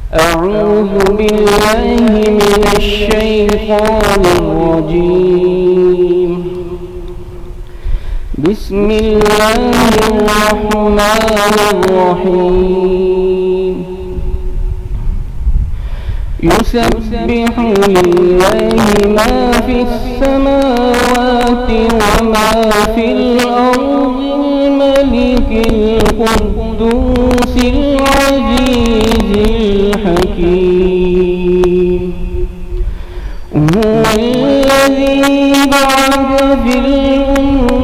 أعوذ بالله من الشيطان الرجيم. بسم الله الرحمن الرحيم. يسبح لله ما في السماوات وما في الأرض الملك القدوس العزيز الحكيم. هو الذي بعث في الأميين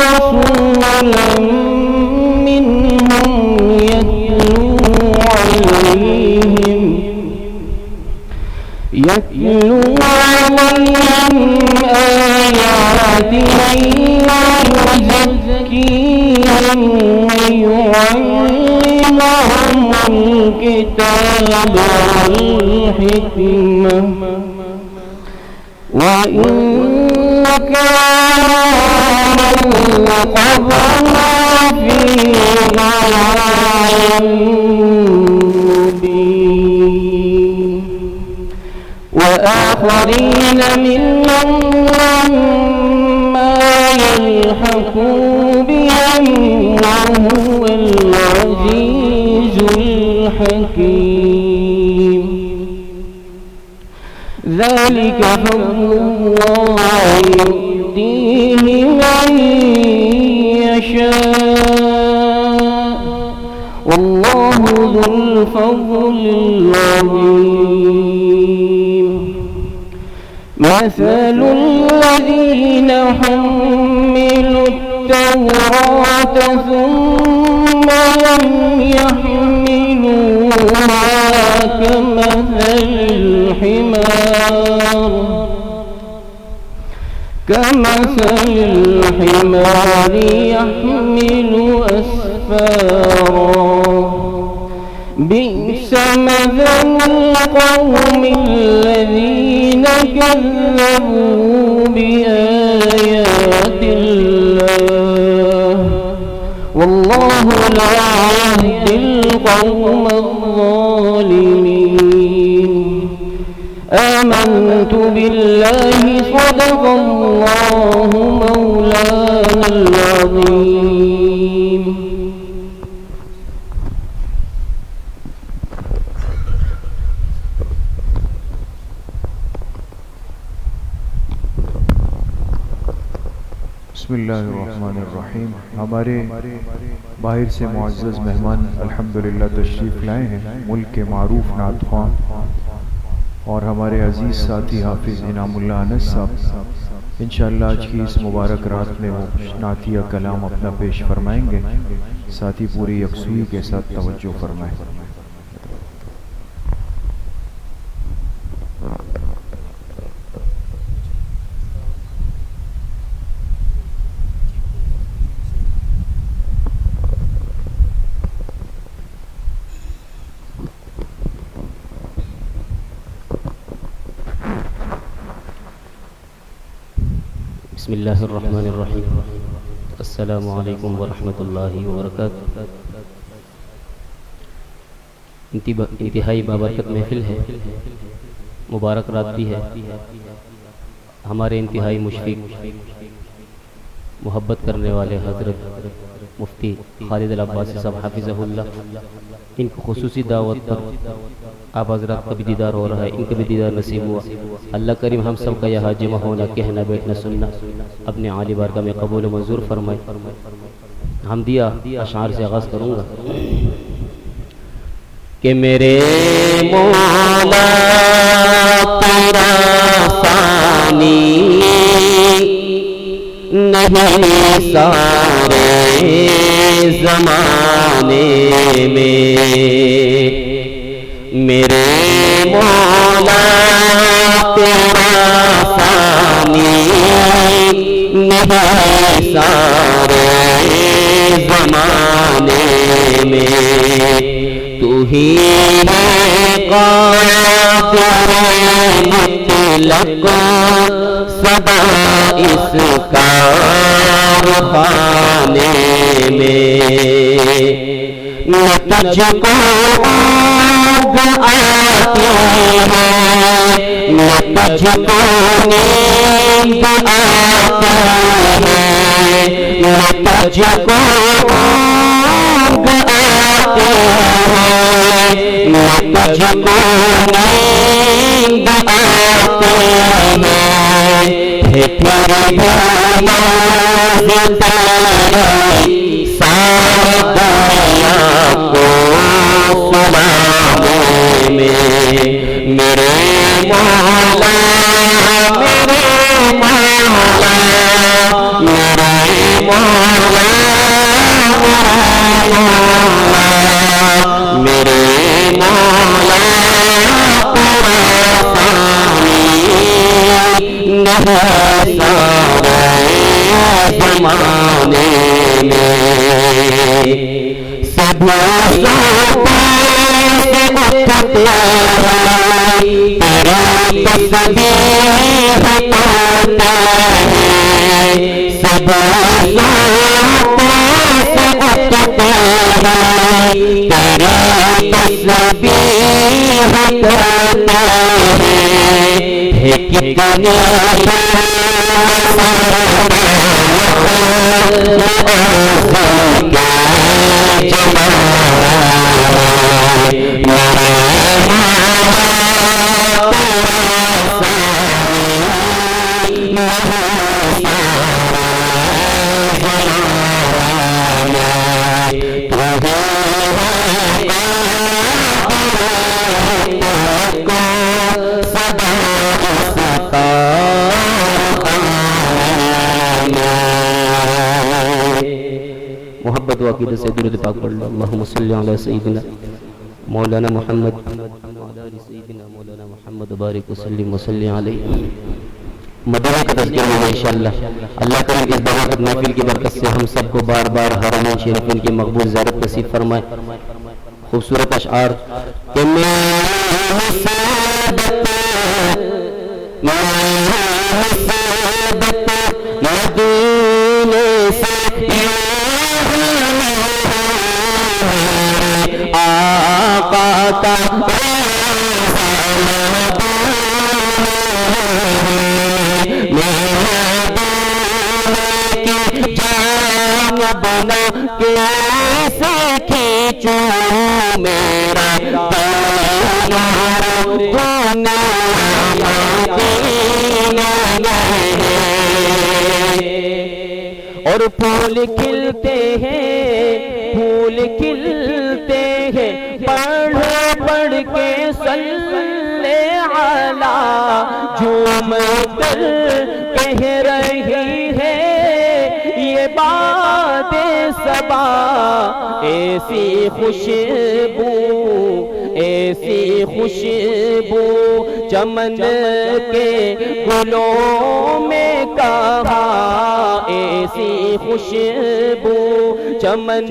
رسولا منهم يتلو عليهم آياته ويزكيهم ويعلمهم الكتاب والحكمة وإن كانوا من قبل في ضلال مبين. وآخرين منهم لما يلحقوا بهم وهو العزيز الحكيم. ذلك فضل الله يؤتيه من يشاء والله ذو الفضل العظيم. مثل الذين حملوا التوراة ثم لم يحملوها كمثل الحمار يحمل أسفارا. بئس مثل القوم الذين كذبوا بآيات الله والله لا يهدي القوم الظالمين. آمنت بالله صدق الله مولانا العظيم. بسم اللہ الرحمن الرحیم. ہمارے باہر سے معزز مہمان الحمدللہ تشریف لائے ہیں، ملک کے معروف نعت خواں اور ہمارے عزیز ساتھی حافظ انعام اللہ انس صاحب انشاءاللہ آج کی اس مبارک رات میں وہ نعتیہ کلام اپنا پیش فرمائیں گے. ساتھی پوری یکسوئی کے ساتھ توجہ فرمائیں. بسم اللہ الرحمن الرحیم. السلام علیکم ورحمۃ اللہ وبرکاتہ. انتہائی بابرکت محفل ہے، مبارک رات بھی ہے. ہمارے انتہائی مشفق محبت کرنے والے حضرت مفتی خالد العباسی صاحب حافظہ اللہ، ان کو خصوصی دعوت پر آپ حضرات کا بھی دیدار ہو رہا ہے، ان کا بھی دیدار نصیب ہوا. اللہ کریم ہم سب کا یہاں جمع ہونا، کہنا، بیٹھنا، سننا اپنے عالی بارگاہ میں قبول و منظور فرمائے. حمدیہ اشعار سے آغاز کروں گا کہ میرے مولا تیرا ثانی نہیں سارے زمانے میں. میرے مولا تیرا ثانی نہیں سارے زمانے میں. تو ہی ہے قادر مطلق سدا اس کارخانے میں. نہ تجھ کو اونگ آتی ہے نہ تجھ کو نیند آتی ہے نہ تجھ کو اونگ آتی ہے نہ تجھ کو نیند آتی ہے پیارے نماز تیری ساری دنیا کو سلانے میں میرے مولا میرے مولا میرے مولا میرے مولا نہیں سارے زمانے میں سبھی سے اٹھتے ہیں تیری تصویر کرتے ہیں سبھی سے اٹھتے ہیں تیری تصویر کرتے ہیں کتنے محبت و عقیدت سے درود پاک پڑھ لو اللہم صلی علی سیدنا مولانا محمد سیدنا مولانا محمد بارک وسلم وصلی علیہ مدینہ کا تذکر ہوگا انشاءاللہ اللہ کریم اس برکت محفل کی برکت سے ہم سب کو بار بار حرمین شریفین کی مقبول زیارت نصیب فرمائے خوبصورت اشعار کہ مدینے سے آقا کا جان بنا کیسے کھینچوں میرا اور پھول کھلتے ہیں پھول کھلتے ہیں پڑھ پڑھ کے صلی علی جھوم کر کہہ رہی ہے یہ بات صبا ایسی خوشبو چمن کے گلوں میں کہاں ایسی خوشبو چمن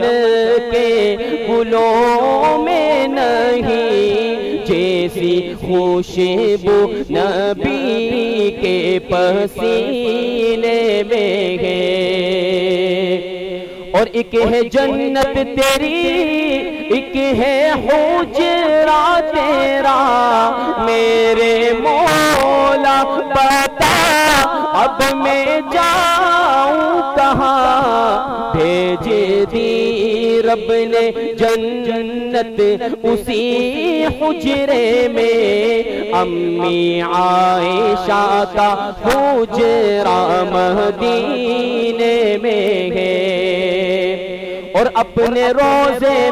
کے گلوں میں نہیں جیسی خوشبو نبی کے پسینے میں ہے اور ایک ہے جنت تیری ایک ہے حجرہ تیرا میرے مولا بتا اب میں جاؤں کہاں بھیج دی رب نے جنت اسی حجرے میں امی عائشہ کا حجرہ مدینے میں ہے اور اپنے روزے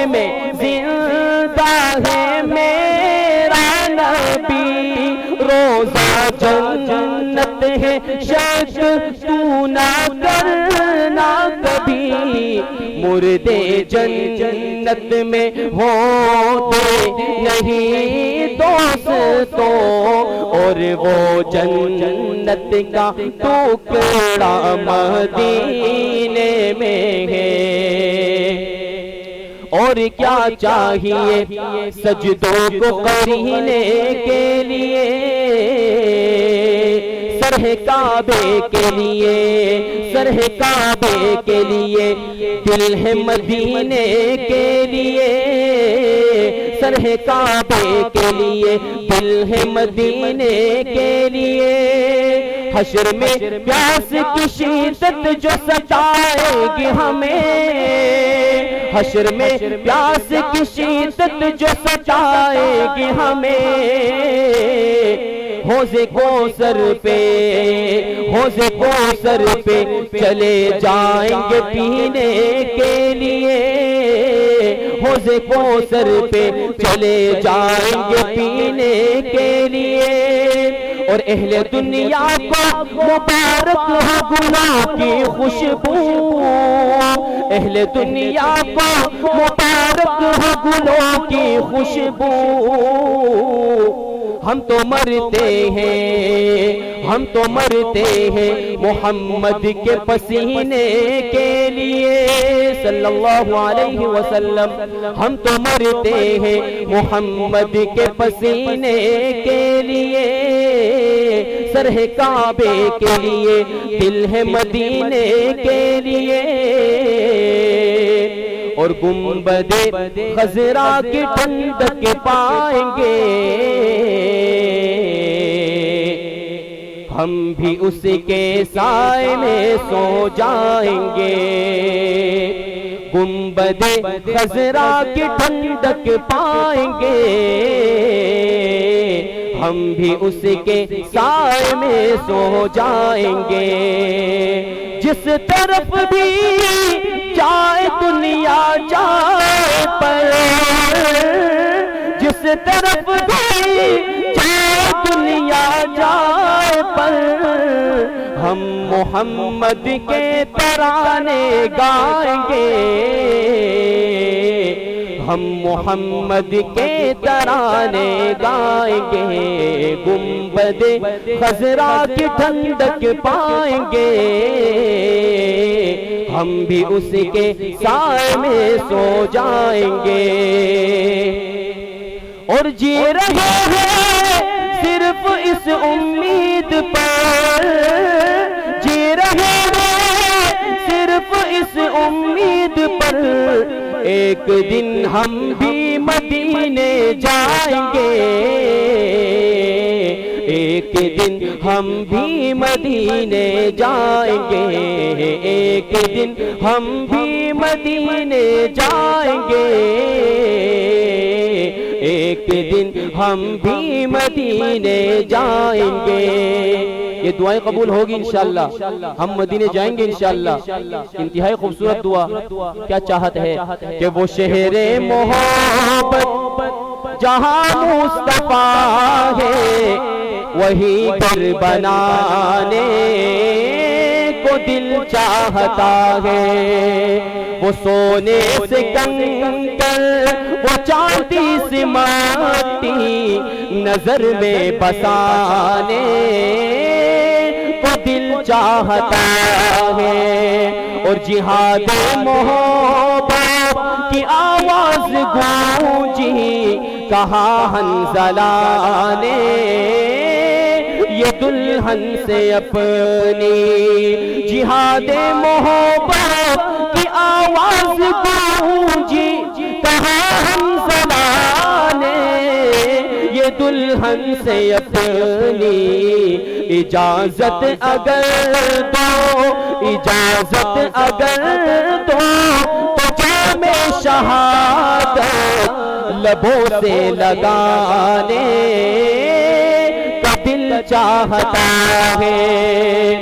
میں زندہ ہے میرا نبی روزہ جنت ہے شک تو نہ کرنا کبھی مردے جنت میں ہوتے نہیں دوستوں اور وہ جنت کا ٹکڑا مدینے میں ہے اور کیا چاہیے سجدوں کو کرنے کے لیے سر ہے کعبے کے لیے، سر ہے کعبے کے لیے، دل ہے مدینے کے لیے، سر ہے کعبے کے لیے، دل ہے مدینے کے لیے۔ حشر میں پیاس کی شدت جو ستائے گی ہمیں، حشر میں پیاس کی شدت جو ستائے گی ہمیں، حوض کوثر پہ، حوض کوثر پہ چلے جائیں گے پینے کے لیے، حوض کوثر پہ چلے جائیں گے پینے کے لیے۔ اور اہل دنیا کو مبارک ہو گناہ کی خوشبو، اہل دنیا کو مبارک ہو گناہ کی خوشبو۔ ہم تو مرتے ہیں، ہم تو مرتے ہیں محمد کے پسینے کے لیے صلی اللہ علیہ وسلم، ہم تو مرتے ہیں محمد کے پسینے کے لیے۔ سر ہے کعبے کے لیے، دل ہے مدینے کے لیے۔ اور گنبد خضرا کی ٹھنڈک پائیں گے، ہم بھی اس کے سائے میں سو جائیں گے۔ گنبد خضرا کی ٹھنڈک پائیں گے، ہم بھی اس کے سائے میں سو جائیں گے۔ جس طرف بھی جائے دنیا جائے پر، جس طرف بھی جائے دنیا جائے پر، ہم محمد کے ترانے گائیں گے، ہم محمد کے ترانے گائیں گے۔ گنبد خضرا کی ٹھنڈک پائیں گے، ہم بھی اس کے سائے میں سو جائیں گے۔ اور جی رہے ہیں صرف اس امید پر، جی رہے ہیں صرف اس امید پر، ایک دن ہم بھی مدینے جائیں گے، ایک دن ہم بھی مدینے جائیں گے، ایک دن ہم بھی مدینے جائیں گے، ایک دن ہم بھی مدینے جائیں گے۔ یہ دعائیں قبول ہوگی انشاءاللہ، ہم مدینے جائیں گے انشاءاللہ۔ انتہائی خوبصورت دعا، کیا چاہت ہے کہ وہ شہر محبت جہاں مصطفیٰ ہے، وہی گھر بنانے کو دل چاہتا ہے۔ وہ سونے سے کنکر، وہ چاندی سے مٹی، نظر میں بسانے کو دل چاہتا ہے۔ اور جہاد محبت کی آواز گونجی، کہا حنظلہ نے یہ دلہن سے اپنی، جہاد محبت کی آواز گونجی، کہا حنظلہ نے یہ دلہن سے اپنی، اجازت اگر دو، اجازت اگر دو تو جام شہادت لبوں سے لگانے کا دل چاہتا ہے۔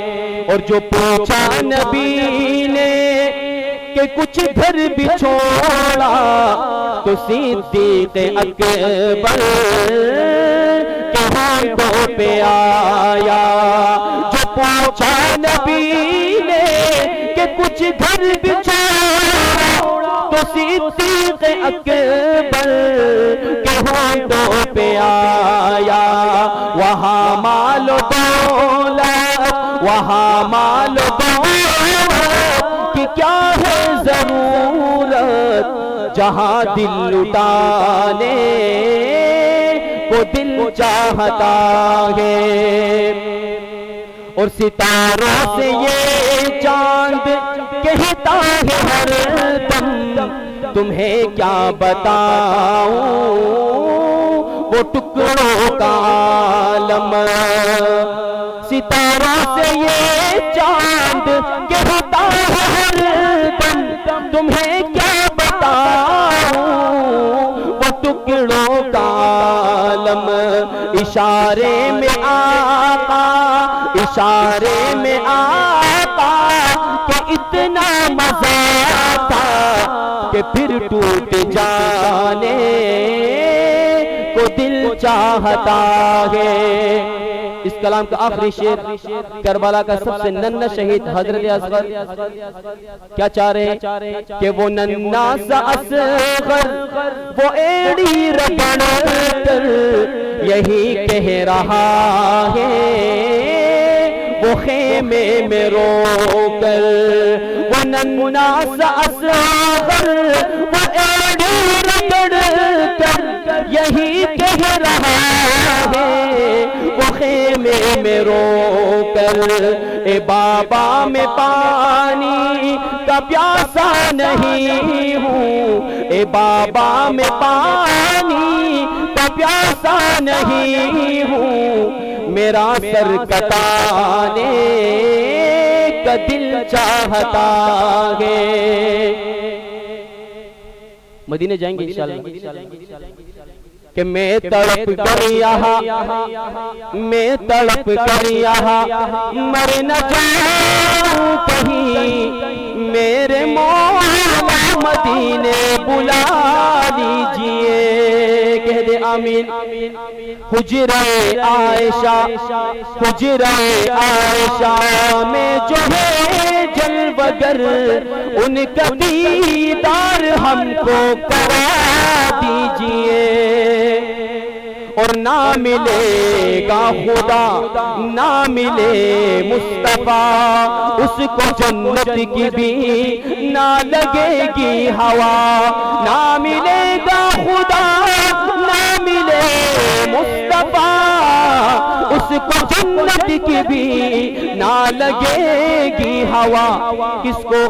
اور جو پوچھا نبی نے کہ کچھ گھر بھی چھوڑا، تو صدیق اکبر کے ہاتھوں پہ آیا۔ جو پوچھا نبی نے کہ کچھ گھر بھی چھوڑا، تو صدیق اکبر کے ہاتھوں پہ آیا۔ وہاں مال و دولت، وہاں مال و دولت کی کیا ہے ضرورت، جہاں دل لٹانے کو دل چاہتا ہے۔ اور ستاروں سے یہ چاند کہتا ہے ہر دم تمہیں کیا بتاؤں وہ ٹکڑوں کا عالم ستاروں سے یہ چاند کہتا ہے ہر دم تمہیں کیا بتاؤں وہ ٹکڑوں کا عالم اشارے میں آقا اشارے میں آقا کہ اتنا مزہ تھا کہ پھر ٹوٹ جانے کو دل چاہتا ہے۔ اس کلام کا آخری شعر کربلا کا سب سے ننھا شہید حضرت اصغر کیا چاہ رہے ہیں کہ وہ ننھا سا اصغر وہ ایڑی رگڑ کر یہی کہہ رہا ہے وہ خیمے میں رو کر وہ ننھا سا اصغر وہ ایڑی رگڑ کر یہی کہہ رہا ہے وہ خیمے میں رو کر اے بابا میں پانی کا پیاسا نہیں ہوں اے بابا میں پانی کا پیاسا نہیں ہوں میرا سر کٹانے کا دل چاہتا ہے۔ مدینے جائیں گے انشاءاللہ کہ میں تڑپ کر یہاں میں تڑپ کر یہاں مر نہ جاؤں کہیں میرے مولا مدینے بلا لیجئے کہہ دے آمین۔ حجرہ عائشہ حجرہ عائشہ میں جو ہے جلوگر ان کا دیدار ہم کو کرا دیجئے اور نہ ملے گا خدا نہ ملے مصطفیٰ اس کو جنت کی بھی نہ لگے گی ہوا نہ ملے گا خدا نہ ملے مصطفیٰ اس کو جنت کی بھی نہ لگے گی ہوا کس کو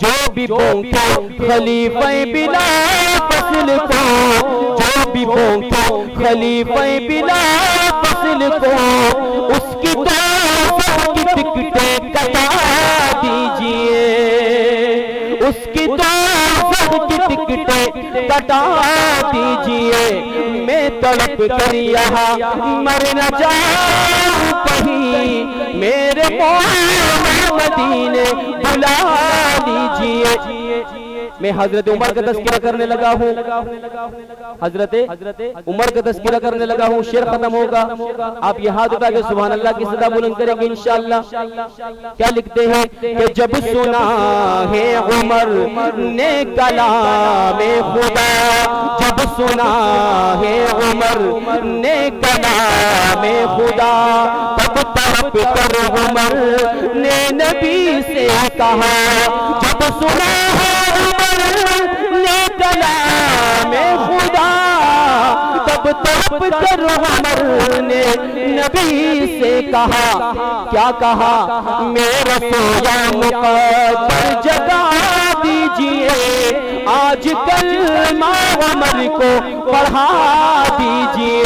جو بھی بھونکے خلیفہ بلا فصل کو جو بھی بھونکے خلیفہ بلا فصل کو اس کی تو کی ٹکٹیں کٹا دیجئے اس کی تو کی ٹکٹیں کٹا دیجئے میں تڑپ کر یہاں مر نہ جاؤں کہیں میرے مولا مدینے بلا لیجئے۔ میں حضرت عمر کا تذکرہ کرنے لگا ہوں حضرت عمر کا تذکرہ کرنے لگا ہوں شعر ختم ہوگا آپ یہ ہاتھ اٹھا کے سبحان اللہ کی صدا بلند کریں گے انشاءاللہ۔ کیا لکھتے ہیں کہ جب سنا ہے عمر نے کلام خدا جب سنا ہے عمر نے کلام خدا تب تڑپ کر عمر نے نبی سے کہا جب سنا ہے نے کلام خدا تب تڑپ کر عمر نے نبی سے کہا کیا کہا میرا سویا مقدر جگا دیجئے آج کلمہ عمر کو پڑھا دیجئے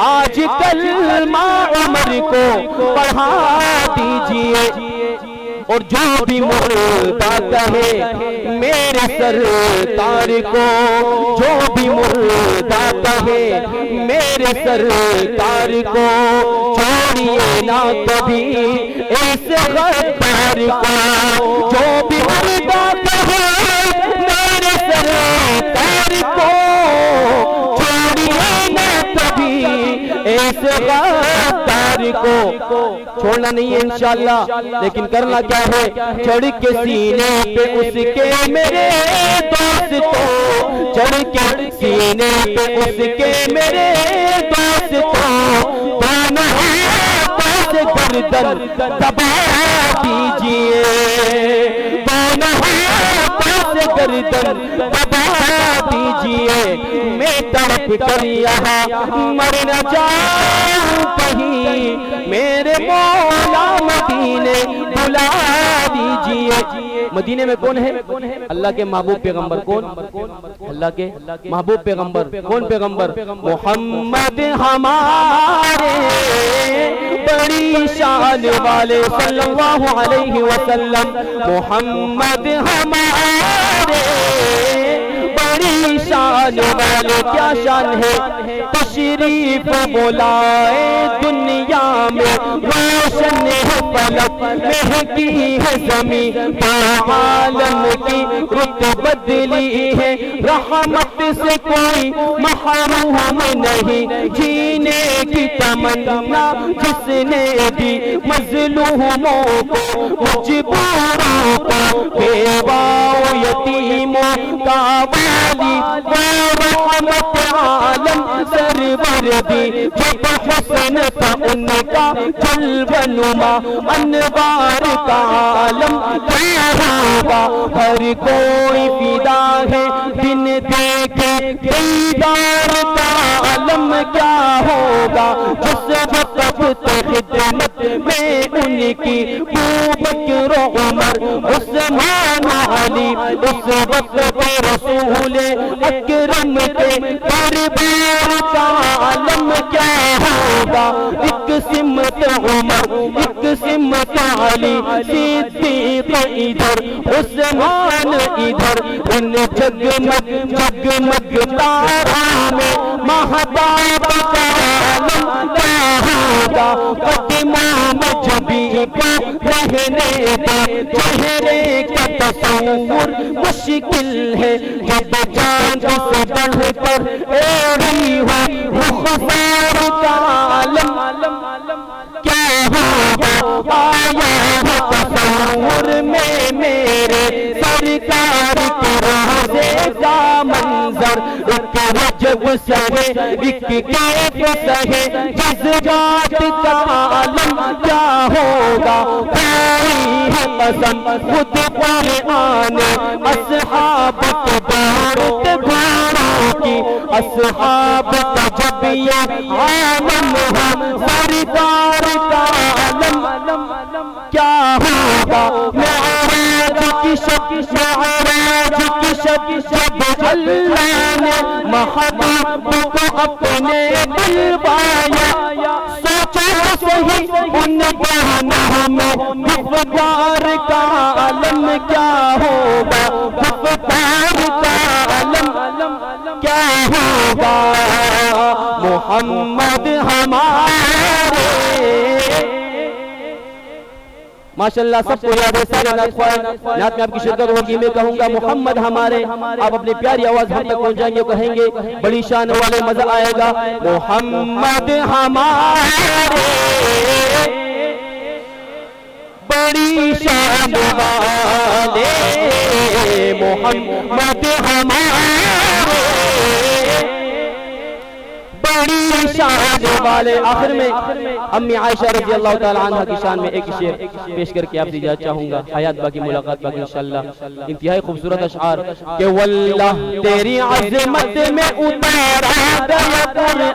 آج کلمہ عمر کو پڑھا دیجئے اور جو بھی مردہ کہے میرے سرکار کو جو بھی مردہ کہے میرے سرکار کو چھوڑیے نہ کبھی اس غدار کو جو بھی مردہ کہے میرے سرکار کو چھوڑیے نہ کبھی اس غدار کو چھوڑنا نہیں ہے انشاءاللہ لیکن کرنا کیا ہے چڑھ کے سینے پہ اس کے میرے دوستوں چڑھ کے سینے پہ اس کے میرے دوستوں دونوں ہاتھوں سے گردن دبا دیجئے دونوں ہاتھوں سے گردن دبا دیجئے دیجئے میں تڑپ کر یہاں مر نہ جاؤں کہیں میرے مولا مدینے بلا دیجئے مدینے میں کون ہے اللہ کے محبوب پیغمبر کون اللہ کے محبوب پیغمبر کون پیغمبر محمد ہمارے بڑی شان والے صلی اللہ علیہ وسلم محمد ہمارے بڑی شان والے کیا شان ہے تشریف بلائے دنیا میں روشن ہے فلک مہکی ہے زمین عالم کی رت بدلی ہے رحمت سے کوئی محروم نہیں جینے کی تمنا جس نے دی مظلوموں کو مجبوروں کو بیواؤں یتیموں کا والی وہ رحمت عالم سرور دی جب حسن تھا ان کا جلوہ نما انوار کا عالم کیا ہوگا ہر کوئی فدا ہے دن دیکھے دیدار کا عالم کیا ہوگا جس وقت خدمت میں ان کی ابوبکر عمر عثمان علی اس وقت رسول اکرم کے دربار کا عالم کیا ہوگا ایک سمت عمر ایک سمت علی صدیق ادھر عثمان ادھر ان جگمگ جگمگ تاروں میں مہتاب کا عالم کیا ہوگا قدموں میں جبھی کو رہنے دے چہرے کا تصور مشکل ہے جب جان سے بڑھ کر ایڑی ہو رخسار کا عالم کیا ہوگا آیا ہے تصور میں میرے سرکار کے روزے کا منظر ایک رجب سہے ایک کیف سہے جذبات کا عالم کیا ہوگا کوئی ہے قسم خود قرآن اصحاب کے دورت گھوڑوں کی اصحاب کا جب یہ عالم ہو سرکار کا عالم کیا ہوگا معراج کی شب معراج کی شب جب اللہ نے محبوب کو اپنے بلوایا سوچو صحیح ان گہنوں میں غفار کا عالم کیا ہوگا غفار کا عالم کیا ہوگا محمد ہمارے ماشاءاللہ سب کو یاد ہے سارے نعت خوان نعت میں آپ کی شرکت ہوگی میں کہوں گا محمد ہمارے آپ اپنی پیاری آواز ہم تک پہنچائیں گے کہیں گے بڑی شان والے مزہ آئے گا محمد ہمارے بڑی شان والے محمد ہمارے بڑی شان والے آخر میں امی عائشہ رضی اللہ تعالی عنہ کی شان میں ایک شعر پیش کر کے آپ سے اجازت چاہوں گا حیات باقی ملاقات باقی انشاءاللہ انتہائی خوبصورت اشعار کہ واللہ تیری عظمت میں اتارا گیا قرآن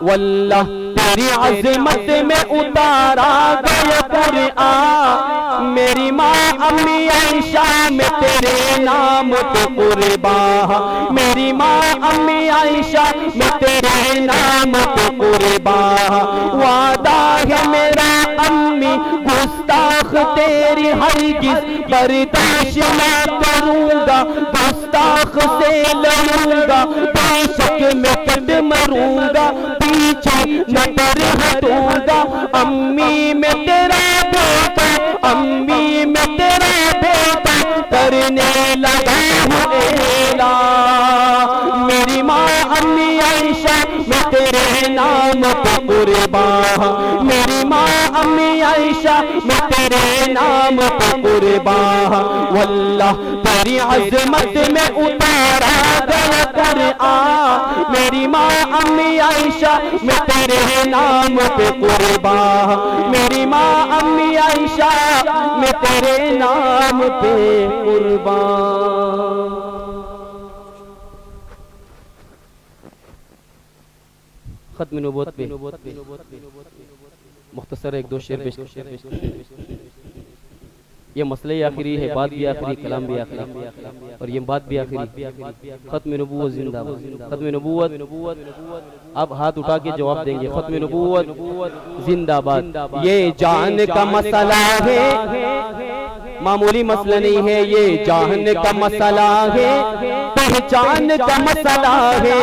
واللہ تیری عظمت میں اتارا گیا قرآن میری ماں امی عائشہ میں تیرے نام پہ قربان میری ماں امی عائشہ میں تیرے نام پہ قربان وعدہ ہے میرا امی گستاخ تیری ہرگز برداشت نہ کروں گا گستاخ سے لڑوں گا بے شک میں کٹ مروں گا پیچھے نہ ڈر ہٹوں گا امی میں تیرا بیٹا امی میں تیرا بیٹا کرنے لگا ہوں اعلان میری ماں امی عائشہ میں تیرے نام پہ قربان میری ماں امی عائشہ میں تیرے نام پہ قربان واللہ تیری عظمت میں اتارا گیا قرآن میری ماں امی عائشہ میں تیرے نام پہ قربان میری ماں امی عائشہ تیرے نام پہ قربان. ختم نبوت پہ مختصر ایک دو شعر پیش. یہ مسئلہ آخری ہے، بات بھی آخری، کلام بھی آخری، اور یہ بات بھی آخری. ختم نبوت زندہ باد. ختم نبوت، آپ ہاتھ اٹھا کے جواب دیں گے. ختم نبوت زندہ باد. یہ جان کا مسئلہ ہے، معمولی مسئلہ نہیں ہے. یہ جان کا مسئلہ ہے، پہچان کا مسئلہ ہے.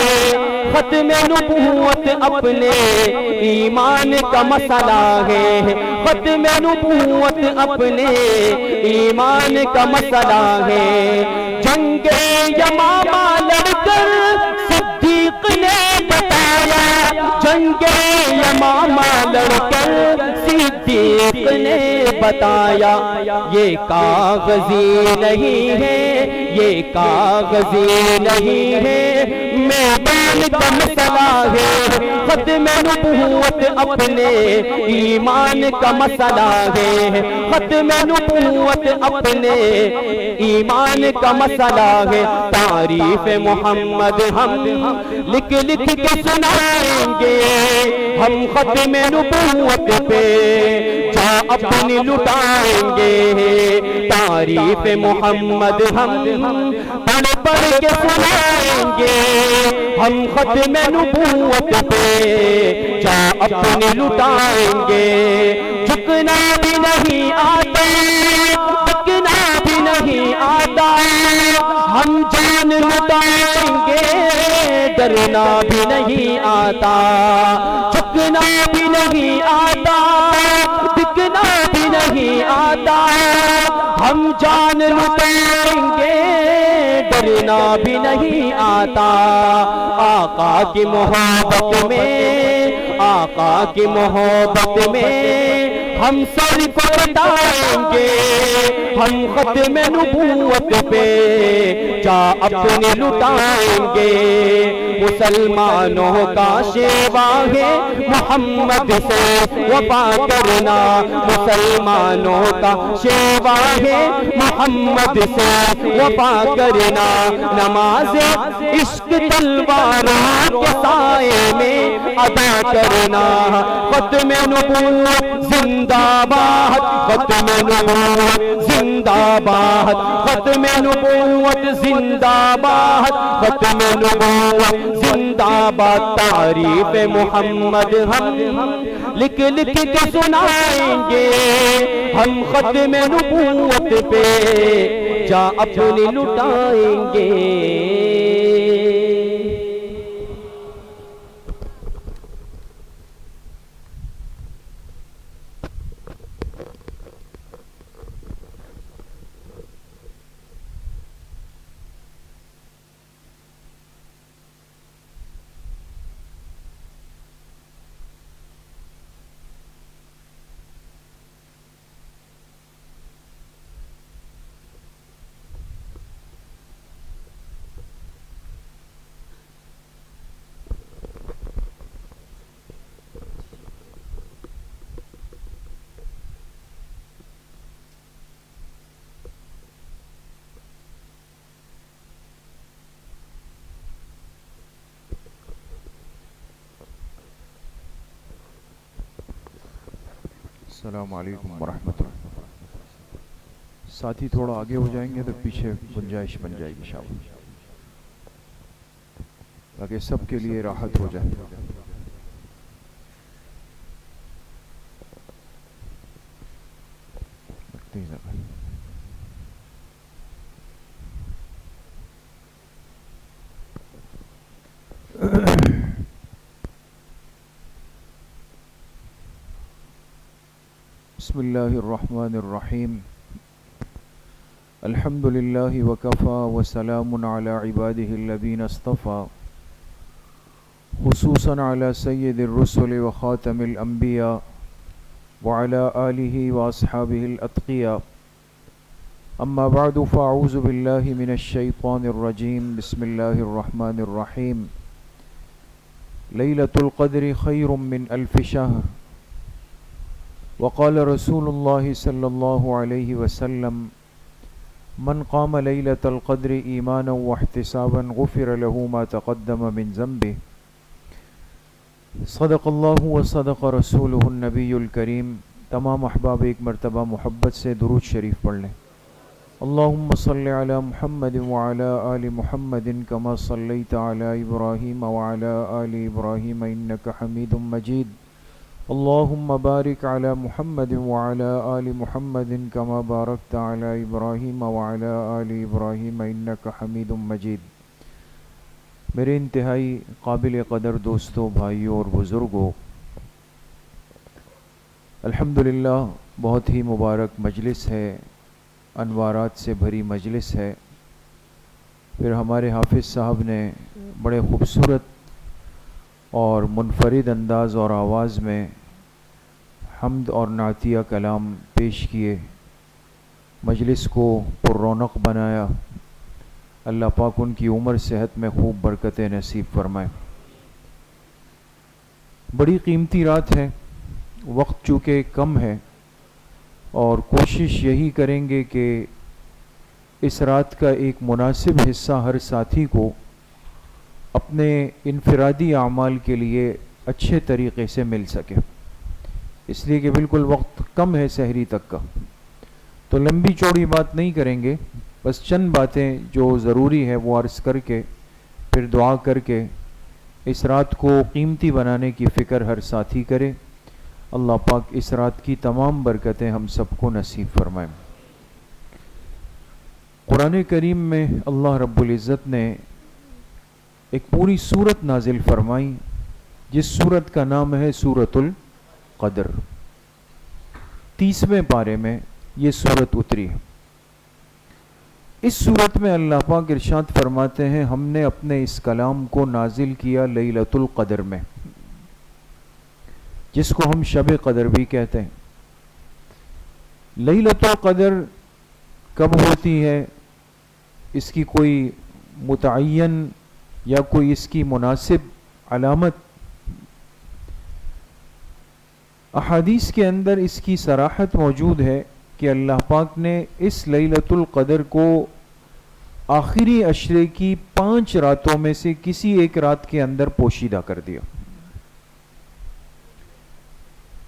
ختم نبوت اپنے ایمان کا مسئلہ ہے. ختم نبوت اپنے ایمان کا مسئلہ ہے. جنگ یمامہ لڑ کر صدیق نے بتایا، جنگ یمامہ لڑ کر صدیق نے بتایا. یہ کاغذی نہیں ہے، یہ کاغذی نہیں ہے، میدان کا مسئلہ ہے. ختم نبوت اپنے ایمان کا مسئلہ ہے. ختم نبوت اپنے ایمان کا مسئلہ ہے. تعریف محمد ہم لکھ لکھ کے سنائیں گے. ہم ختم نبوت پہ جا اپنی لٹائیں گے. تعریف محمد ہم پڑھ پڑھ کے سنائیں گے. ہم ختم نبوت پہ جا اپنی لٹائیں گے. جھکنا بھی نہیں آتا، جھکنا بھی نہیں آتا، ہم جان لٹائیں گے. ڈرنا بھی نہیں آتا، جھکنا بھی نہیں آتا، جھکنا بھی نہیں آتا، ہم جان لٹائیں گے. ڈرنا بھی نہیں آتا. آقا کی محبت میں، آقا کی محبت میں ہم سر کو کٹائیں گے. ہم ختم نبوت پہ جا اپنے لٹائیں گے. مسلمانوں کا شیوا ہے محمد سے وفا کرنا. مسلمانوں کا شیوا ہے محمد سے وفا کرنا. نماز عشق تلوار کے سائے میں ادا کرنا. ختم نبوت زندہ باد، ختم نبوت زندہ باد، ختم نبوت زندہ باد، ختم نبوت زندہ باد. تعریف محمد ہم لکھ لکھ کے سنائیں گے. ہم ختم نبوت پہ جا اپنی لٹائیں گے. السلام علیکم ورحمۃ اللہ. ساتھی تھوڑا آگے ہو جائیں گے تو پیچھے گنجائش بن جائے گی شاید، تاکہ سب کے لیے راحت ہو جائے. بسم اللہ الرحمن الرحیم. الحمد للہ وکفا وسلام علی عباده الذین اصطفى، خصوصا علی سید الرسل وخاتم الانبیاء وعلى آلہ واصحابہ الاتقیاء. اما بعد فاعوذ باللہ من الشیطان الرجیم. بسم اللہ الرحمن الرحیم. لیلۃ القدر خیر من الف شہر وقال رسول اللہ صلی اللہ علیہ وسلم من قام لیلۃ القدر ایمانا واحتسابا غفر له ما تقدم من ذنبه صدق اللہ وصدق رسولہ النبی الکریم۔ تمام احباب ایک مرتبہ محبت سے درود شریف پڑھ لیں۔ اللہم صلی علی محمد وعلی آل محمد کما صلیت علی ابراہیم وعلی آل ابراہیم انک حمید مجید۔ اللہم بارک علی محمد وعلی آل محمد کما بارکت علی ابراہیم وعلی آل ابراہیم انک حمید مجید۔ میرے انتہائی قابل قدر دوستوں، بھائیوں اور بزرگوں، الحمدللہ بہت ہی مبارک مجلس ہے، انوارات سے بھری مجلس ہے۔ پھر ہمارے حافظ صاحب نے بڑے خوبصورت اور منفرد انداز اور آواز میں حمد اور نعتیہ کلام پیش کیے، مجلس کو پر رونق بنایا۔ اللہ پاک ان کی عمر صحت میں خوب برکتیں نصیب فرمائے۔ بڑی قیمتی رات ہے، وقت چونکہ کم ہے، اور کوشش یہی کریں گے کہ اس رات کا ایک مناسب حصہ ہر ساتھی کو اپنے انفرادی اعمال کے لیے اچھے طریقے سے مل سکے، اس لیے کہ بالکل وقت کم ہے سحری تک کا، تو لمبی چوڑی بات نہیں کریں گے، بس چند باتیں جو ضروری ہے وہ عرض کر کے پھر دعا کر کے اس رات کو قیمتی بنانے کی فکر ہر ساتھی کرے۔ اللہ پاک اس رات کی تمام برکتیں ہم سب کو نصیب فرمائیں۔ قرآن کریم میں اللہ رب العزت نے ایک پوری سورت نازل فرمائی، جس سورت کا نام ہے سورۃ القدر۔ 30ویں پارے میں یہ سورت اتری ہے۔ اس سورت میں اللہ پاک ارشاد فرماتے ہیں، ہم نے اپنے اس کلام کو نازل کیا لیلۃ القدر میں، جس کو ہم شب قدر بھی کہتے ہیں۔ لیلۃ القدر کب ہوتی ہے، اس کی کوئی متعین یا کوئی اس کی مناسب علامت؟ احادیث کے اندر اس کی صراحت موجود ہے کہ اللہ پاک نے اس لیلۃ القدر کو آخری عشرے کی 5 راتوں میں سے کسی ایک رات کے اندر پوشیدہ کر دیا۔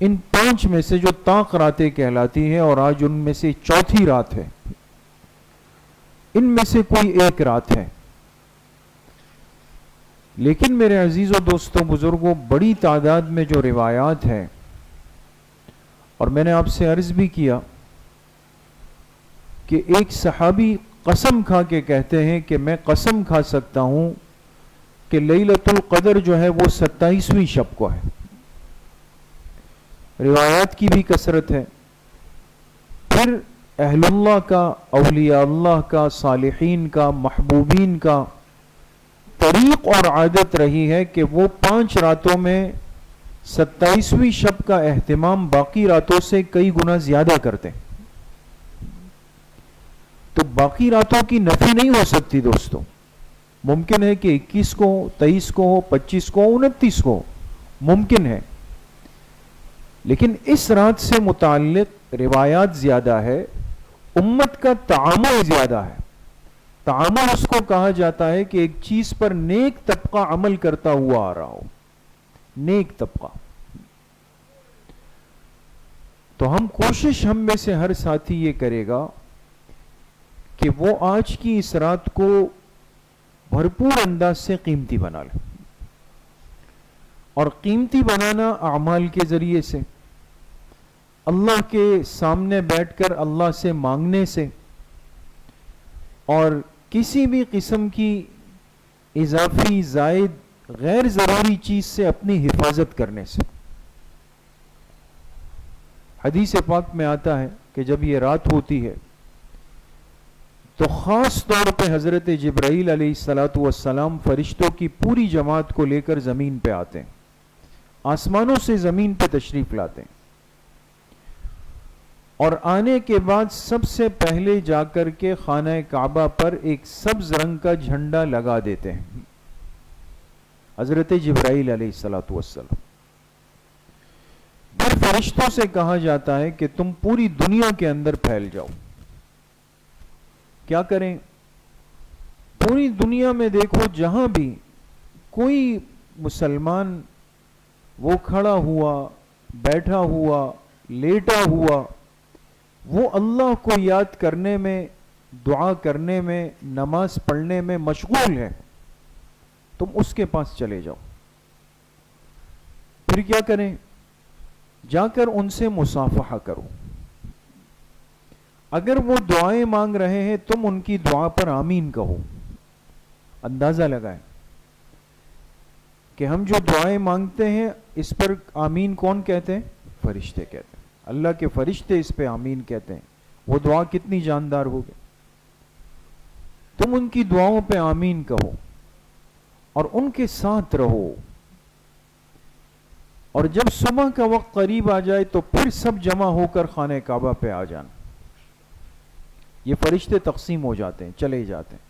ان 5 میں سے جو طاق راتیں کہلاتی ہیں، اور آج ان میں سے چوتھی رات ہے، ان میں سے کوئی ایک رات ہے۔ لیکن میرے عزیزوں، دوستوں، بزرگوں، بڑی تعداد میں جو روایات ہیں، اور میں نے آپ سے عرض بھی کیا کہ ایک صحابی قسم کھا کے کہتے ہیں کہ میں قسم کھا سکتا ہوں کہ لیلۃ القدر جو ہے وہ 27ویں شب کو ہے۔ روایات کی بھی کثرت ہے۔ پھر اہل اللہ کا، اولیاء اللہ کا، صالحین کا، محبوبین کا طریق اور عادت رہی ہے کہ وہ 5 راتوں میں 27ویں شب کا اہتمام باقی راتوں سے کئی گنا زیادہ کرتے ہیں۔ تو باقی راتوں کی نفی نہیں ہو سکتی دوستوں، ممکن ہے کہ 21 کو، 23 کو ہو، 25 کو، 29 کو، ممکن ہے، لیکن اس رات سے متعلق روایات زیادہ ہے، امت کا تعامل زیادہ ہے۔ تعامل اس کو کہا جاتا ہے کہ ایک چیز پر نیک طبقہ عمل کرتا ہوا آ رہا ہو، نیک طبقہ۔ تو ہم کوشش، ہم میں سے ہر ساتھی یہ کرے گا کہ وہ آج کی اس رات کو بھرپور انداز سے قیمتی بنا لے، اور قیمتی بنانا اعمال کے ذریعے سے، اللہ کے سامنے بیٹھ کر اللہ سے مانگنے سے، اور کسی بھی قسم کی اضافی، زائد، غیر ضروری چیز سے اپنی حفاظت کرنے سے۔ حدیث پاک میں آتا ہے کہ جب یہ رات ہوتی ہے تو خاص طور پہ حضرت جبرائیل علیہ السلام فرشتوں کی پوری جماعت کو لے کر زمین پہ آتے ہیں، آسمانوں سے زمین پہ تشریف لاتے ہیں، اور آنے کے بعد سب سے پہلے جا کر کے خانہ کعبہ پر ایک سبز رنگ کا جھنڈا لگا دیتے ہیں، حضرت جبرائیل علیہ السلام۔ پھر فرشتوں سے کہا جاتا ہے کہ تم پوری دنیا کے اندر پھیل جاؤ. کیا کریں؟ پوری دنیا میں دیکھو جہاں بھی کوئی مسلمان وہ کھڑا ہوا، بیٹھا ہوا، لیٹا ہوا، وہ اللہ کو یاد کرنے میں، دعا کرنے میں، نماز پڑھنے میں مشغول ہے، تم اس کے پاس چلے جاؤ. پھر کیا کریں؟ جا کر ان سے مصافحہ کرو. اگر وہ دعائیں مانگ رہے ہیں تم ان کی دعا پر آمین کہو. اندازہ لگائیں کہ ہم جو دعائیں مانگتے ہیں اس پر آمین کون کہتے ہیں؟ فرشتے کہتے ہیں. اللہ کے فرشتے اس پہ آمین کہتے ہیں. وہ دعا کتنی جاندار ہوگی. تم ان کی دعاؤں پہ آمین کہو اور ان کے ساتھ رہو. اور جب صبح کا وقت قریب آ جائے تو پھر سب جمع ہو کر خانہ کعبہ پہ آ جانا. یہ فرشتے تقسیم ہو جاتے ہیں، چلے جاتے ہیں.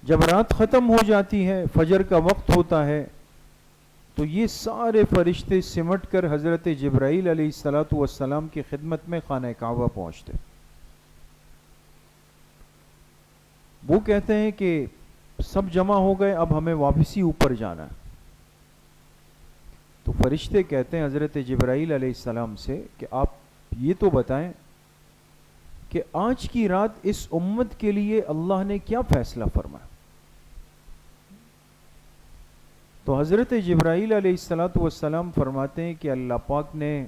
جب رات ختم ہو جاتی ہے، فجر کا وقت ہوتا ہے، تو یہ سارے فرشتے سمٹ کر حضرت جبرائیل علیہ السلام کی خدمت میں خانہ کعبہ پہنچتے. وہ کہتے ہیں کہ سب جمع ہو گئے، اب ہمیں واپسی اوپر جانا ہے. تو فرشتے کہتے ہیں حضرت جبرائیل علیہ السلام سے کہ آپ یہ تو بتائیں کہ آج کی رات اس امت کے لیے اللہ نے کیا فیصلہ فرمایا. تو حضرت جبرائیل علیہ السلام فرماتے ہیں کہ اللہ پاک نے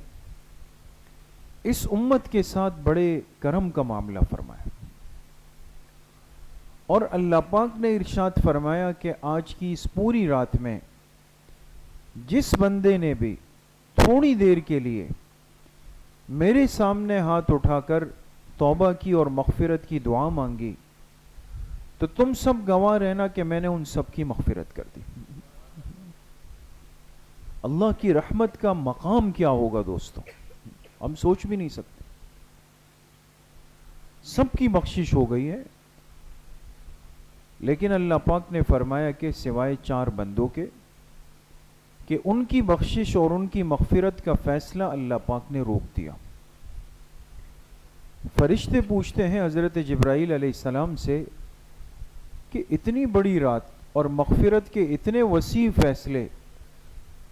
اس امت کے ساتھ بڑے کرم کا معاملہ فرمایا، اور اللہ پاک نے ارشاد فرمایا کہ آج کی اس پوری رات میں جس بندے نے بھی تھوڑی دیر کے لیے میرے سامنے ہاتھ اٹھا کر توبہ کی اور مغفرت کی دعا مانگی تو تم سب گواہ رہنا کہ میں نے ان سب کی مغفرت کر دی. اللہ کی رحمت کا مقام کیا ہوگا دوستوں، ہم سوچ بھی نہیں سکتے. سب کی بخشش ہو گئی ہے، لیکن اللہ پاک نے فرمایا کہ سوائے 4 بندوں کے، کہ ان کی بخشش اور ان کی مغفرت کا فیصلہ اللہ پاک نے روک دیا. فرشتے پوچھتے ہیں حضرت جبرائیل علیہ السلام سے کہ اتنی بڑی رات اور مغفرت کے اتنے وسیع فیصلے،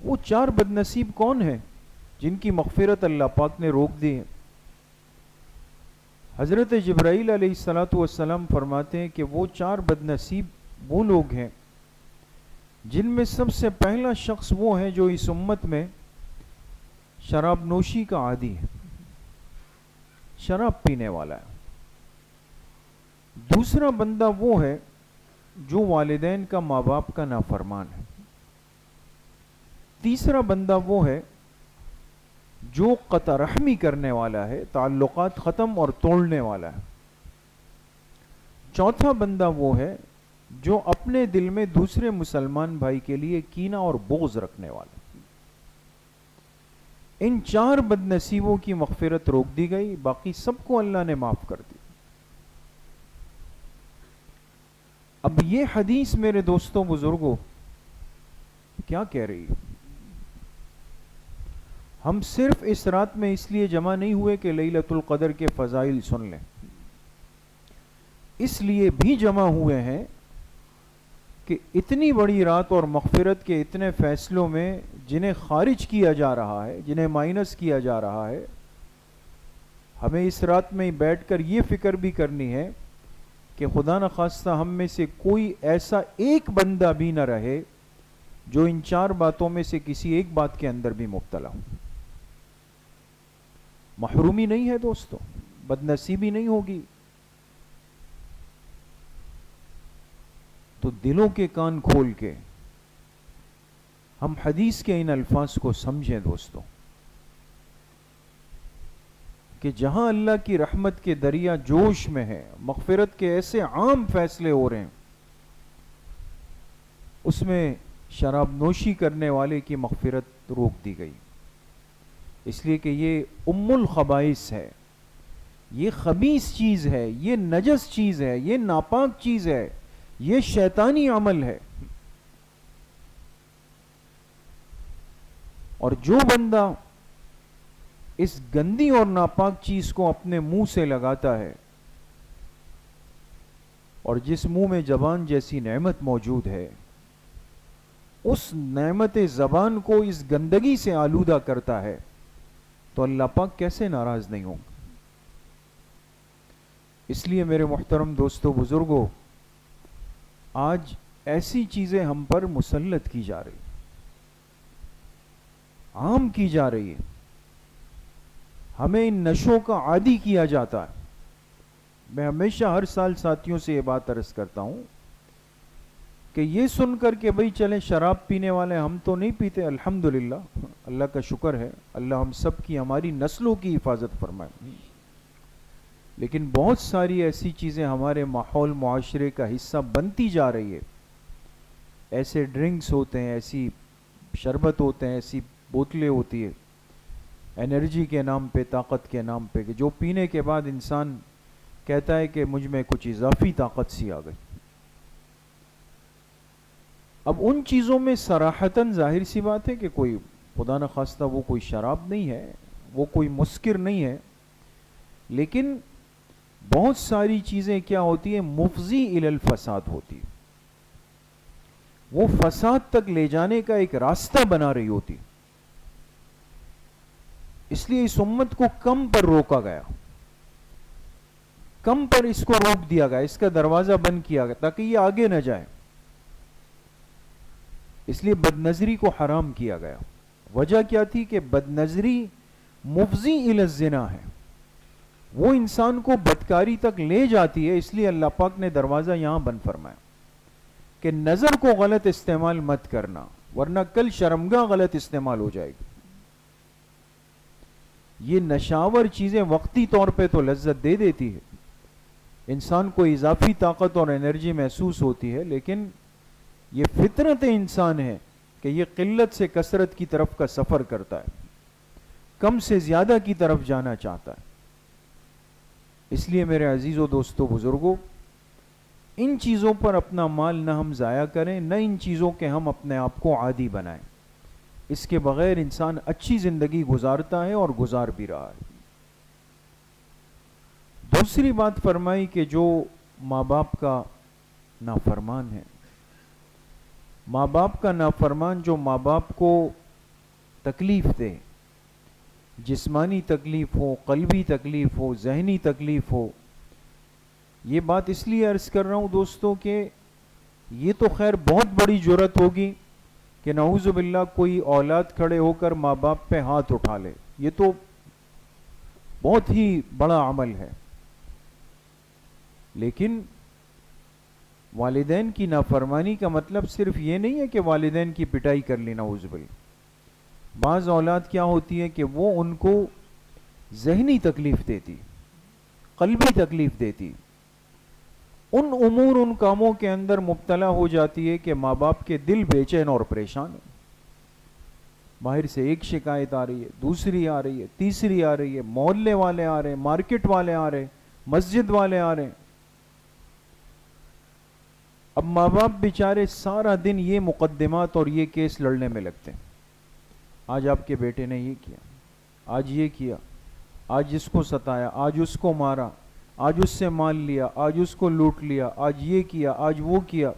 وہ 4 بد نصیب کون ہیں جن کی مغفرت اللہ پاک نے روک دی ہے؟ حضرت جبرائیل علیہ السلام فرماتے ہیں کہ وہ 4 بد نصیب وہ لوگ ہیں جن میں سب سے پہلا شخص وہ ہے جو اس امت میں شراب نوشی کا عادی ہے، شراب پینے والا ہے. دوسرا بندہ وہ ہے جو والدین کا، ماں باپ کا نافرمان ہے. تیسرا بندہ وہ ہے جو قطع رحمی کرنے والا ہے، تعلقات ختم اور توڑنے والا ہے. چوتھا بندہ وہ ہے جو اپنے دل میں دوسرے مسلمان بھائی کے لیے کینہ اور بغض رکھنے والا. ان 4 بد نصیبوں کی مغفرت روک دی گئی، باقی سب کو اللہ نے معاف کر دی. اب یہ حدیث میرے دوستوں بزرگوں کیا کہہ رہی ہے؟ ہم صرف اس رات میں اس لیے جمع نہیں ہوئے کہ لیلۃ القدر کے فضائل سن لیں، اس لیے بھی جمع ہوئے ہیں کہ اتنی بڑی رات اور مغفرت کے اتنے فیصلوں میں جنہیں خارج کیا جا رہا ہے، جنہیں مائنس کیا جا رہا ہے، ہمیں اس رات میں بیٹھ کر یہ فکر بھی کرنی ہے کہ خدا نخواستہ ہم میں سے کوئی ایسا ایک بندہ بھی نہ رہے جو ان 4 باتوں میں سے کسی ایک بات کے اندر بھی مبتلا ہو. محرومی نہیں ہے دوستو، بد نصیبی نہیں ہوگی. تو دلوں کے کان کھول کے ہم حدیث کے ان الفاظ کو سمجھیں دوستو کہ جہاں اللہ کی رحمت کے دریا جوش میں ہے، مغفرت کے ایسے عام فیصلے ہو رہے ہیں، اس میں شراب نوشی کرنے والے کی مغفرت روک دی گئی، اس لیے کہ یہ ام الخبائث ہے، یہ خبیث چیز ہے، یہ نجس چیز ہے، یہ ناپاک چیز ہے، یہ شیطانی عمل ہے. اور جو بندہ اس گندی اور ناپاک چیز کو اپنے منہ سے لگاتا ہے، اور جس منہ میں زبان جیسی نعمت موجود ہے، اس نعمت زبان کو اس گندگی سے آلودہ کرتا ہے، تو اللہ پاک کیسے ناراض نہیں ہوں گے؟ اس لیے میرے محترم دوستو بزرگوں، آج ایسی چیزیں ہم پر مسلط کی جا رہی، عام کی جا رہی ہے، ہمیں ان نشوں کا عادی کیا جاتا ہے۔ میں ہمیشہ ہر سال ساتھیوں سے یہ بات عرض کرتا ہوں کہ یہ سن کر کہ بھئی چلیں شراب پینے والے ہم تو نہیں پیتے، الحمدللہ، اللہ کا شکر ہے، اللہ ہم سب کی، ہماری نسلوں کی حفاظت فرمائے، لیکن بہت ساری ایسی چیزیں ہمارے ماحول معاشرے کا حصہ بنتی جا رہی ہے۔ ایسے ڈرنکس ہوتے ہیں، ایسی شربت ہوتے ہیں، ایسی بوتلیں ہوتی ہے انرجی کے نام پہ، طاقت کے نام پہ، کہ جو پینے کے بعد انسان کہتا ہے کہ مجھ میں کچھ اضافی طاقت سی آ گئی۔ اب ان چیزوں میں صراحتاً ظاہر سی بات ہے کہ کوئی خدا نخواستہ وہ کوئی شراب نہیں ہے، وہ کوئی مسکر نہیں ہے، لیکن بہت ساری چیزیں کیا ہوتی ہیں، مفضی الی الفساد ہوتی، وہ فساد تک لے جانے کا ایک راستہ بنا رہی ہوتی۔ اس لیے اس امت کو کم پر روکا گیا، کم پر اس کو روک دیا گیا، اس کا دروازہ بند کیا گیا تاکہ یہ آگے نہ جائے۔ اس لیے بد نظری کو حرام کیا گیا۔ وجہ کیا تھی کہ بد نظری مفضی الی الزنا ہے، وہ انسان کو بدکاری تک لے جاتی ہے، اس لیے اللہ پاک نے دروازہ یہاں بند فرمایا کہ نظر کو غلط استعمال مت کرنا، ورنہ کل شرمگاہ غلط استعمال ہو جائے گی۔ یہ نشاور چیزیں وقتی طور پہ تو لذت دے دیتی ہے، انسان کو اضافی طاقت اور انرجی محسوس ہوتی ہے، لیکن یہ فطرت انسان ہے کہ یہ قلت سے کثرت کی طرف کا سفر کرتا ہے، کم سے زیادہ کی طرف جانا چاہتا ہے۔ اس لیے میرے عزیزو دوستو بزرگوں، ان چیزوں پر اپنا مال نہ ہم ضائع کریں، نہ ان چیزوں کے ہم اپنے آپ کو عادی بنائیں۔ اس کے بغیر انسان اچھی زندگی گزارتا ہے اور گزار بھی رہا ہے۔ دوسری بات فرمائی کہ جو ماں باپ کا نافرمان ہے، ماں باپ کا نافرمان جو ماں باپ کو تکلیف دے، جسمانی تکلیف ہو، قلبی تکلیف ہو، ذہنی تکلیف ہو، یہ بات اس لیے عرض کر رہا ہوں دوستوں کہ یہ تو خیر بہت بڑی جرت ہوگی کہ نعوذ باللہ کوئی اولاد کھڑے ہو کر ماں باپ پہ ہاتھ اٹھا لے، یہ تو بہت ہی بڑا عمل ہے، لیکن والدین کی نافرمانی کا مطلب صرف یہ نہیں ہے کہ والدین کی پٹائی کر لی، نعوذ باللہ۔ بعض اولاد کیا ہوتی ہے کہ وہ ان کو ذہنی تکلیف دیتی، قلبی تکلیف دیتی، ان امور ان کاموں کے اندر مبتلا ہو جاتی ہے کہ ماں باپ کے دل بے چین اور پریشان ہے۔ باہر سے ایک شکایت آ رہی ہے، دوسری آ رہی ہے، تیسری آ رہی ہے، محلے والے آ رہے ہیں، مارکیٹ والے آ رہے ہیں، مسجد والے آ رہے ہیں۔ اب ماں باپ بیچارے سارا دن یہ مقدمات اور یہ کیس لڑنے میں لگتے ہیں، آج آپ کے بیٹے نے یہ کیا، آج یہ کیا، آج اس کو ستایا، آج اس کو مارا، آج اس سے مال لیا، آج اس کو لوٹ لیا، آج یہ کیا، آج وہ کیا۔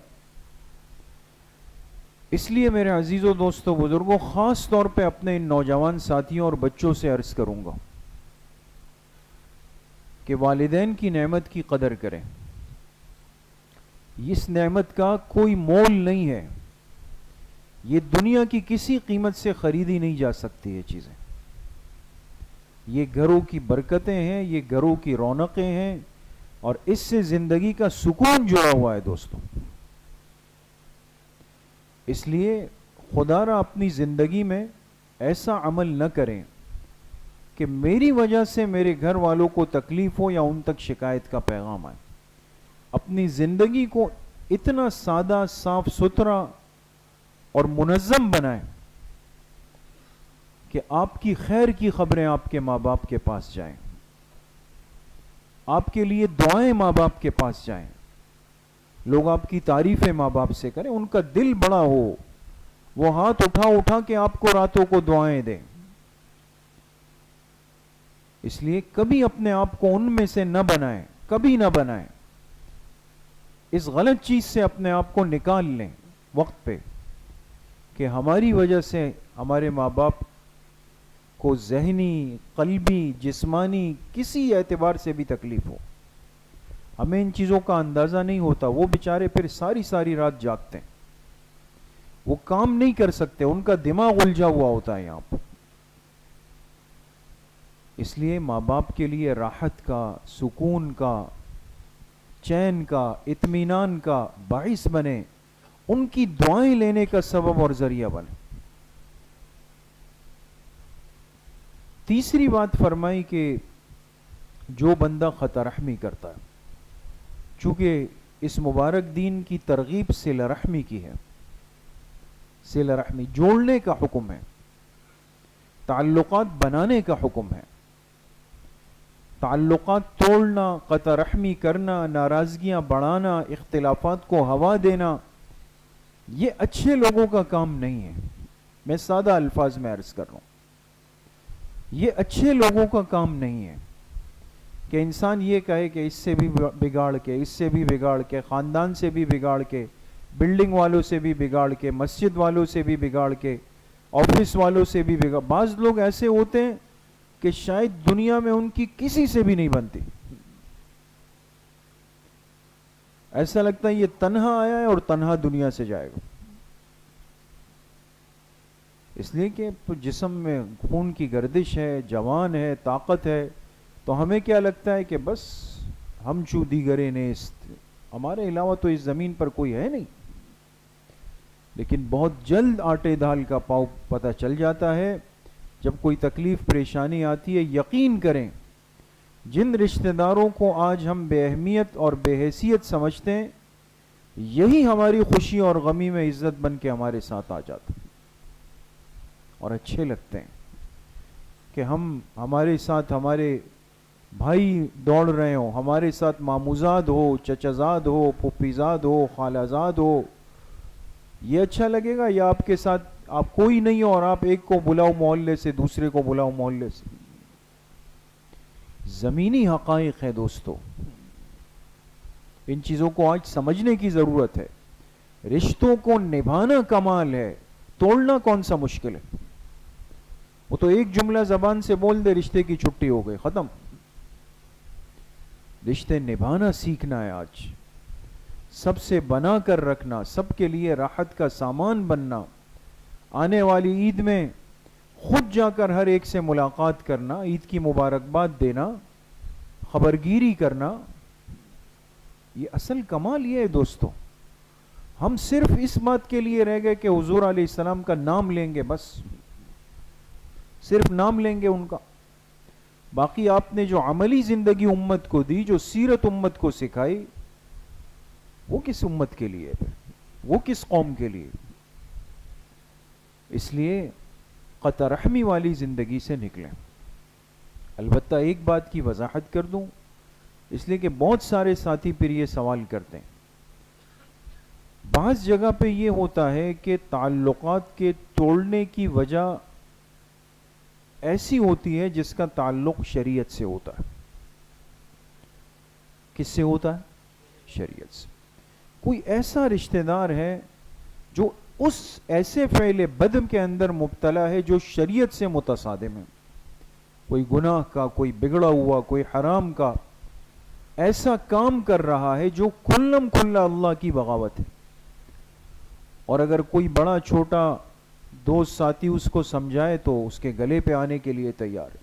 اس لیے میرے عزیزوں دوستوں بزرگوں، خاص طور پہ اپنے ان نوجوان ساتھیوں اور بچوں سے عرض کروں گا کہ والدین کی نعمت کی قدر کریں، اس نعمت کا کوئی مول نہیں ہے، یہ دنیا کی کسی قیمت سے خریدی نہیں جا سکتی یہ چیزیں، یہ گھروں کی برکتیں ہیں، یہ گھروں کی رونقیں ہیں، اور اس سے زندگی کا سکون جڑا ہوا ہے دوستوں۔ اس لیے خدا را اپنی زندگی میں ایسا عمل نہ کریں کہ میری وجہ سے میرے گھر والوں کو تکلیف ہو یا ان تک شکایت کا پیغام آئے۔ اپنی زندگی کو اتنا سادہ، صاف ستھرا اور منظم بنائیں کہ آپ کی خیر کی خبریں آپ کے ماں باپ کے پاس جائیں، آپ کے لیے دعائیں ماں باپ کے پاس جائیں، لوگ آپ کی تعریفیں ماں باپ سے کریں، ان کا دل بڑا ہو، وہ ہاتھ اٹھا اٹھا کے آپ کو راتوں کو دعائیں دیں. اس لیے کبھی اپنے آپ کو ان میں سے نہ بنائیں, کبھی نہ بنائیں. اس غلط چیز سے اپنے آپ کو نکال لیں وقت پہ کہ ہماری وجہ سے ہمارے ماں باپ کو ذہنی, قلبی, جسمانی کسی اعتبار سے بھی تکلیف ہو. ہمیں ان چیزوں کا اندازہ نہیں ہوتا. وہ بیچارے پھر ساری ساری رات جاگتے ہیں, وہ کام نہیں کر سکتے, ان کا دماغ الجھا ہوا ہوتا ہے یہاں پر. اس لیے ماں باپ کے لیے راحت کا, سکون کا, چین کا, اطمینان کا باعث بنے, ان کی دعائیں لینے کا سبب اور ذریعہ بنے. تیسری بات فرمائی کہ جو بندہ خطا رحمی کرتا ہے, چونکہ اس مبارک دین کی ترغیب صلہ رحمی کی ہے. صلہ رحمی جوڑنے کا حکم ہے, تعلقات بنانے کا حکم ہے. تعلقات توڑنا, قطع رحمی کرنا, ناراضگیاں بڑھانا, اختلافات کو ہوا دینا, یہ اچھے لوگوں کا کام نہیں ہے. میں سادہ الفاظ میں عرض کر رہا ہوں, یہ اچھے لوگوں کا کام نہیں ہے کہ انسان یہ کہے کہ اس سے بھی بگاڑ کے, اس سے بھی بگاڑ کے, خاندان سے بھی بگاڑ کے, بلڈنگ والوں سے بھی بگاڑ کے, مسجد والوں سے بھی بگاڑ کے, آفس والوں سے بھی بگاڑ. بعض لوگ ایسے ہوتے ہیں کہ شاید دنیا میں ان کی کسی سے بھی نہیں بنتی. ایسا لگتا ہے یہ تنہا آیا ہے اور تنہا دنیا سے جائے گا. اس لیے کہ جسم میں خون کی گردش ہے, جوان ہے, طاقت ہے, تو ہمیں کیا لگتا ہے کہ بس ہم چو دیگرے نیست, ہمارے علاوہ تو اس زمین پر کوئی ہے نہیں. لیکن بہت جلد آٹے دال کا پاؤ پتہ چل جاتا ہے. جب کوئی تکلیف پریشانی آتی ہے, یقین کریں جن رشتہ داروں کو آج ہم بے اہمیت اور بے حیثیت سمجھتے ہیں, یہی ہماری خوشی اور غمی میں عزت بن کے ہمارے ساتھ آ جاتے ہیں اور اچھے لگتے ہیں کہ ہمارے ساتھ ہمارے بھائی دوڑ رہے ہوں, ہمارے ساتھ ماموزاد ہو, چچزاد ہو, پھوپھیزاد ہو, خالازاد ہو. یہ اچھا لگے گا یا آپ کے ساتھ آپ کوئی نہیں ہو اور آپ ایک کو بلاؤ محلے سے, دوسرے کو بلاؤ محلے سے؟ زمینی حقائق ہے دوستو, ان چیزوں کو آج سمجھنے کی ضرورت ہے. رشتوں کو نبھانا کمال ہے, توڑنا کون سا مشکل ہے. وہ تو ایک جملہ زبان سے بول دے, رشتے کی چھٹی ہو گئی, ختم. رشتے نبھانا سیکھنا ہے آج, سب سے بنا کر رکھنا, سب کے لیے راحت کا سامان بننا. آنے والی عید میں خود جا کر ہر ایک سے ملاقات کرنا, عید کی مبارکباد دینا, خبرگیری کرنا, یہ اصل کمال یہ ہے دوستو. ہم صرف اس بات کے لیے رہ گئے کہ حضور علیہ السلام کا نام لیں گے, بس صرف نام لیں گے ان کا. باقی آپ نے جو عملی زندگی امت کو دی, جو سیرت امت کو سکھائی, وہ کس امت کے لیے ہے, وہ کس قوم کے لیے؟ اس لیے قطع رحمی والی زندگی سے نکلیں. البتہ ایک بات کی وضاحت کر دوں, اس لیے کہ بہت سارے ساتھی پھر یہ سوال کرتے ہیں. بعض جگہ پہ یہ ہوتا ہے کہ تعلقات کے توڑنے کی وجہ ایسی ہوتی ہے جس کا تعلق شریعت سے ہوتا ہے. کس سے ہوتا ہے؟ شریعت سے. کوئی ایسا رشتہ دار ہے جو اس ایسے فعل بد کے اندر مبتلا ہے جو شریعت سے متصادم ہے, کوئی گناہ کا, کوئی بگڑا ہوا, کوئی حرام کا ایسا کام کر رہا ہے جو کھلم کھلا اللہ کی بغاوت ہے. اور اگر کوئی بڑا چھوٹا دوست ساتھی اس کو سمجھائے تو اس کے گلے پہ آنے کے لیے تیار ہے.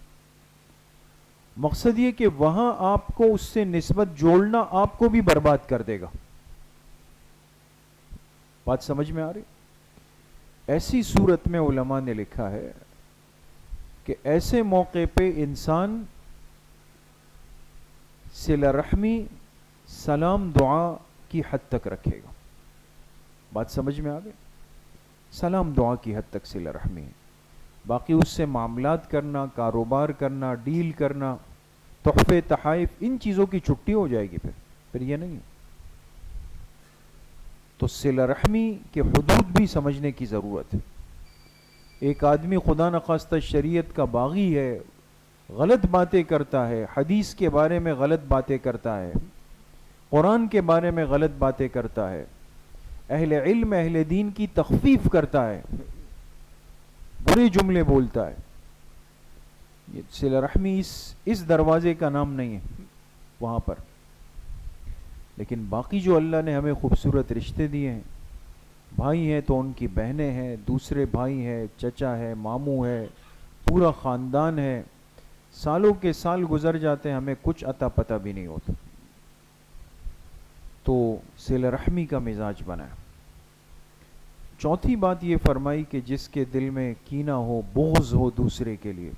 مقصد یہ کہ وہاں آپ کو اس سے نسبت جوڑنا آپ کو بھی برباد کر دے گا. بات سمجھ میں آ رہی؟ ایسی صورت میں علماء نے لکھا ہے کہ ایسے موقع پہ انسان صلہ رحمی, سلام, دعا کی حد تک رکھے گا. بات سمجھ میں آ گئی؟ سلام دعا کی حد تک صلہ رحمی ہے. باقی اس سے معاملات کرنا, کاروبار کرنا, ڈیل کرنا, تحفے تحائف, ان چیزوں کی چھٹی ہو جائے گی. پھر یہ نہیں. تو صلہ رحمی کے حدود بھی سمجھنے کی ضرورت ہے. ایک آدمی خدا نخواستہ شریعت کا باغی ہے، غلط باتیں کرتا ہے، حدیث کے بارے میں غلط باتیں کرتا ہے، قرآن کے بارے میں غلط باتیں کرتا ہے، اہل علم اہل دین کی تخفیف کرتا ہے، برے جملے بولتا ہے، یہ صلہ رحمی اس دروازے کا نام نہیں ہے وہاں پر. لیکن باقی جو اللہ نے ہمیں خوبصورت رشتے دیے ہیں، بھائی ہیں تو ان کی بہنیں ہیں، دوسرے بھائی ہیں، چچا ہے، ماموں ہے، پورا خاندان ہے، سالوں کے سال گزر جاتے ہیں، ہمیں کچھ عطا پتہ بھی نہیں ہوتا. تو صلہ رحمی کا مزاج بنائیں. چوتھی بات یہ فرمائی کہ جس کے دل میں کینہ ہو، بغض ہو دوسرے کے لیے.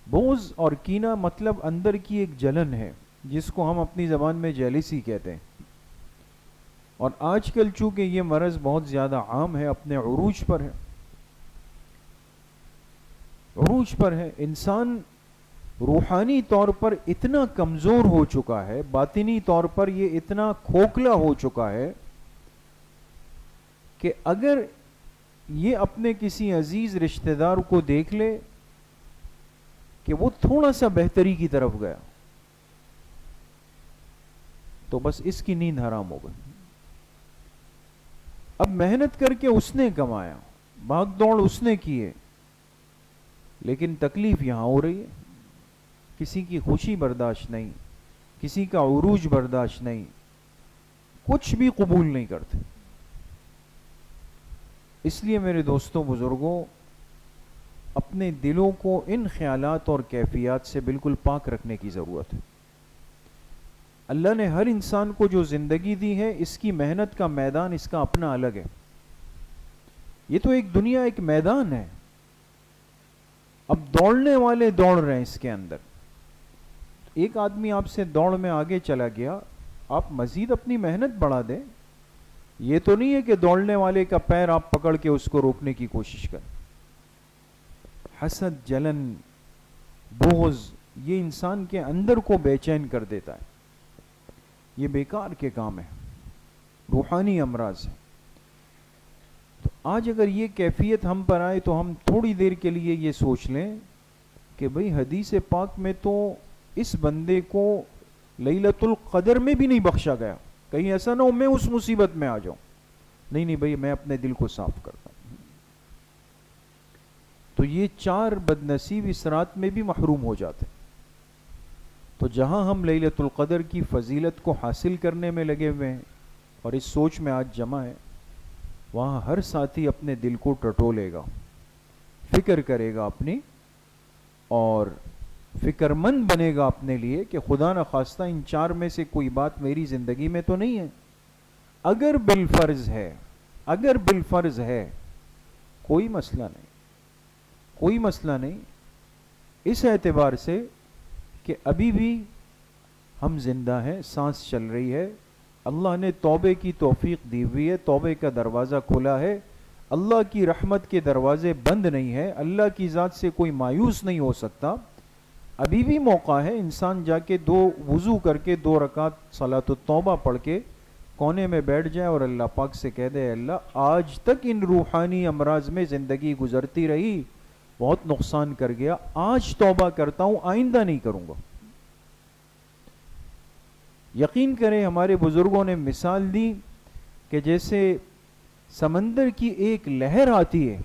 بغض اور کینہ مطلب اندر کی ایک جلن ہے، جس کو ہم اپنی زبان میں جیلسی کہتے ہیں. اور آج کل چونکہ یہ مرض بہت زیادہ عام ہے، اپنے عروج پر ہے، عروج پر ہے. انسان روحانی طور پر اتنا کمزور ہو چکا ہے، باطنی طور پر یہ اتنا کھوکھلا ہو چکا ہے کہ اگر یہ اپنے کسی عزیز رشتہ دار کو دیکھ لے کہ وہ تھوڑا سا بہتری کی طرف گیا تو بس اس کی نیند حرام ہو گئی. اب محنت کر کے اس نے کمایا، بھاگ دوڑ اس نے کیے، لیکن تکلیف یہاں ہو رہی ہے. کسی کی خوشی برداشت نہیں، کسی کا عروج برداشت نہیں، کچھ بھی قبول نہیں کرتے. اس لیے میرے دوستوں بزرگوں، اپنے دلوں کو ان خیالات اور کیفیات سے بالکل پاک رکھنے کی ضرورت ہے. اللہ نے ہر انسان کو جو زندگی دی ہے، اس کی محنت کا میدان اس کا اپنا الگ ہے. یہ تو ایک دنیا، ایک میدان ہے. اب دوڑنے والے دوڑ رہے ہیں اس کے اندر. ایک آدمی آپ سے دوڑ میں آگے چلا گیا، آپ مزید اپنی محنت بڑھا دیں. یہ تو نہیں ہے کہ دوڑنے والے کا پیر آپ پکڑ کے اس کو روکنے کی کوشش کریں. حسد، جلن، بغض یہ انسان کے اندر کو بے چین کر دیتا ہے. یہ بیکار کے کام ہے، روحانی امراض ہے. تو آج اگر یہ کیفیت ہم پر آئے تو ہم تھوڑی دیر کے لیے یہ سوچ لیں کہ بھئی حدیث پاک میں تو اس بندے کو لیلۃ القدر میں بھی نہیں بخشا گیا. کہیں ایسا نہ ہو میں اس مصیبت میں آ جاؤں. نہیں نہیں بھئی، میں اپنے دل کو صاف کرتا ہوں. تو یہ 4 بدنصیب اس رات میں بھی محروم ہو جاتے. تو جہاں ہم لیلۃ القدر کی فضیلت کو حاصل کرنے میں لگے ہوئے ہیں اور اس سوچ میں آج جمع ہے، وہاں ہر ساتھی اپنے دل کو ٹٹولے گا، فکر کرے گا اپنی، اور فکر مند بنے گا اپنے لیے کہ خدا نخواستہ ان 4 میں سے کوئی بات میری زندگی میں تو نہیں ہے. اگر بالفرض ہے، اگر بالفرض ہے، کوئی مسئلہ نہیں، کوئی مسئلہ نہیں. اس اعتبار سے کہ ابھی بھی ہم زندہ ہیں، سانس چل رہی ہے، اللہ نے توبے کی توفیق دی ہوئی ہے، توبے کا دروازہ کھلا ہے، اللہ کی رحمت کے دروازے بند نہیں ہے، اللہ کی ذات سے کوئی مایوس نہیں ہو سکتا. ابھی بھی موقع ہے، انسان جا کے 2 وضو کر کے 2 رکعت صلاۃ التوبہ پڑھ کے کونے میں بیٹھ جائے اور اللہ پاک سے کہہ دے اللہ آج تک ان روحانی امراض میں زندگی گزرتی رہی، بہت نقصان کر گیا، آج توبہ کرتا ہوں، آئندہ نہیں کروں گا. یقین کریں ہمارے بزرگوں نے مثال دی کہ جیسے سمندر کی ایک لہر آتی ہے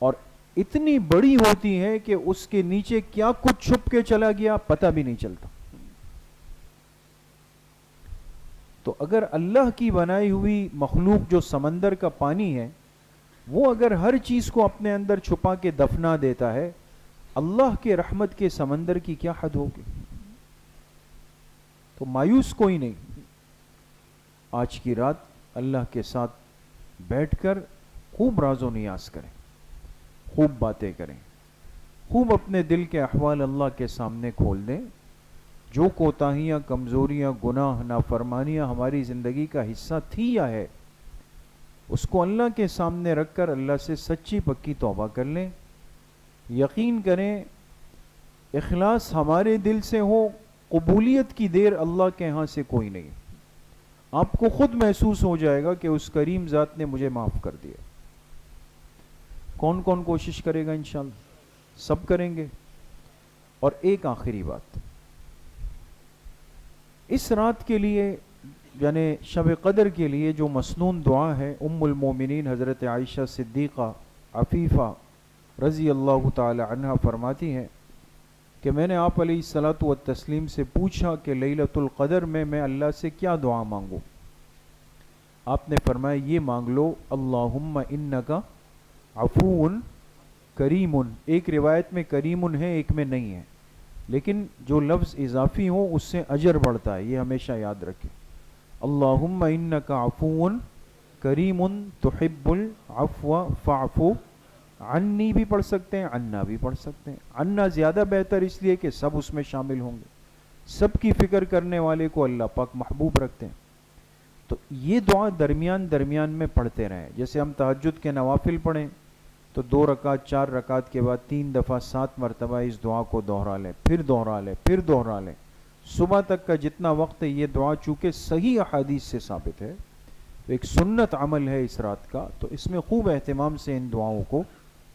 اور اتنی بڑی ہوتی ہے کہ اس کے نیچے کیا کچھ چھپ کے چلا گیا پتہ بھی نہیں چلتا. تو اگر اللہ کی بنائی ہوئی مخلوق جو سمندر کا پانی ہے، وہ اگر ہر چیز کو اپنے اندر چھپا کے دفنا دیتا ہے، اللہ کے رحمت کے سمندر کی کیا حد ہوگی. تو مایوس کوئی نہیں. آج کی رات اللہ کے ساتھ بیٹھ کر خوب راز و نیاز کریں، خوب باتیں کریں، خوب اپنے دل کے احوال اللہ کے سامنے کھول دیں. جو کوتاہیاں، کمزوریاں، گناہ، نافرمانیاں ہماری زندگی کا حصہ تھی یا ہے، اس کو اللہ کے سامنے رکھ کر اللہ سے سچی پکی توبہ کر لیں. یقین کریں اخلاص ہمارے دل سے ہو، قبولیت کی دیر اللہ کے ہاں سے کوئی نہیں. آپ کو خود محسوس ہو جائے گا کہ اس کریم ذات نے مجھے معاف کر دیا. کون کون کوشش کرے گا؟ انشاءاللہ سب کریں گے. اور ایک آخری بات، اس رات کے لیے یعنی شب قدر کے لیے جو مسنون دعا ہے، ام المومنین حضرت عائشہ صدیقہ عفیفہ رضی اللہ تعالی عنہ فرماتی ہیں کہ میں نے آپ علیہ الصلاۃ والتسلیم سے پوچھا کہ لیلۃ القدر میں اللہ سے کیا دعا مانگوں؟ آپ نے فرمایا یہ مانگ لو اللہم انکا عفو کریم. ایک روایت میں کریم ہے، ایک میں نہیں ہے، لیکن جو لفظ اضافی ہو اس سے اجر بڑھتا ہے، یہ ہمیشہ یاد رکھیں. اللہم انکا عفو کریم تحب العفو فاعف عنی بھی پڑھ سکتے ہیں، عنا بھی پڑھ سکتے ہیں. عنا زیادہ بہتر اس لیے کہ سب اس میں شامل ہوں گے، سب کی فکر کرنے والے کو اللہ پاک محبوب رکھتے ہیں. تو یہ دعا درمیان میں پڑھتے رہیں. جیسے ہم تہجد کے نوافل پڑھیں تو 2 رکعت 4 رکعت کے بعد 3 دفعہ 7 مرتبہ اس دعا کو دوہرا لیں، پھر دوہرا لیں، پھر دوہرا لیں، صبح تک کا جتنا وقت ہے. یہ دعا چونکہ صحیح احادیث سے ثابت ہے، تو ایک سنت عمل ہے اس رات کا، تو اس میں خوب اہتمام سے ان دعاؤں کو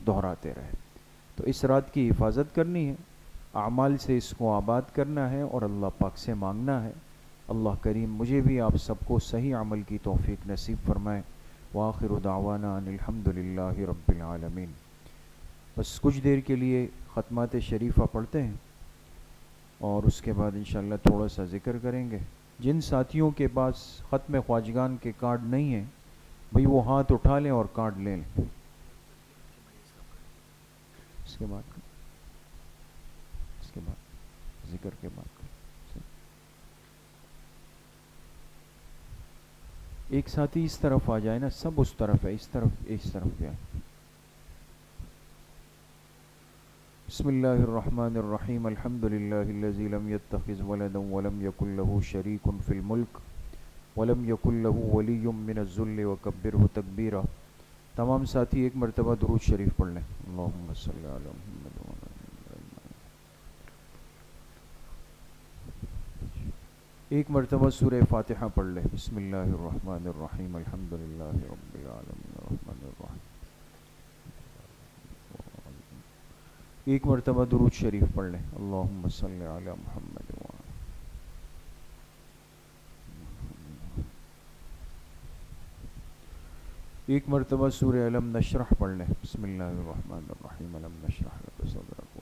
دہراتے رہے. تو اس رات کی حفاظت کرنی ہے، اعمال سے اس کو آباد کرنا ہے اور اللہ پاک سے مانگنا ہے. اللہ کریم مجھے بھی آپ سب کو صحیح عمل کی توفیق نصیب فرمائے. وآخر دعوانا ان الحمدللہ رب العالمین. بس کچھ دیر کے لیے ختمات شریفہ پڑھتے ہیں اور اس کے بعد انشاءاللہ تھوڑا سا ذکر کریں گے. جن ساتھیوں کے پاس ختم خواجگان کے کارڈ نہیں ہیں بھئی وہ ہاتھ اٹھا لیں اور کارڈ لے لیں. اس کے بعد ذکر کے بعد ایک ساتھی اس طرف آ جائے نا، سب اس طرف ہے، اس طرف بھی آئے. بسم اللہ الرحمن الرحیم. الحمد للہ الذی لم يتخذ ولدا ولم یکن له شریک فی الملک ولم یکن له ولی من الذل وکبرہ تکبیرا. تمام ساتھی ایک مرتبہ درود شریف پڑھ لیں. اللہم صلی علی محمد وعلی ایک مرتبہ سورہ فاتحہ پڑھ لیں. بسم اللہ الرحمن الرحیم. الحمد للہ رب العالمین الرحمن الرحیم. ایک مرتبہ درود شریف پڑھ لیں. اللہم صلی علی محمد وعلی ایک مرتبہ سورہ علم نشرح پڑھ لیں. بسم اللہ الرحمن الرحیم. علم نشرح لک صدرک.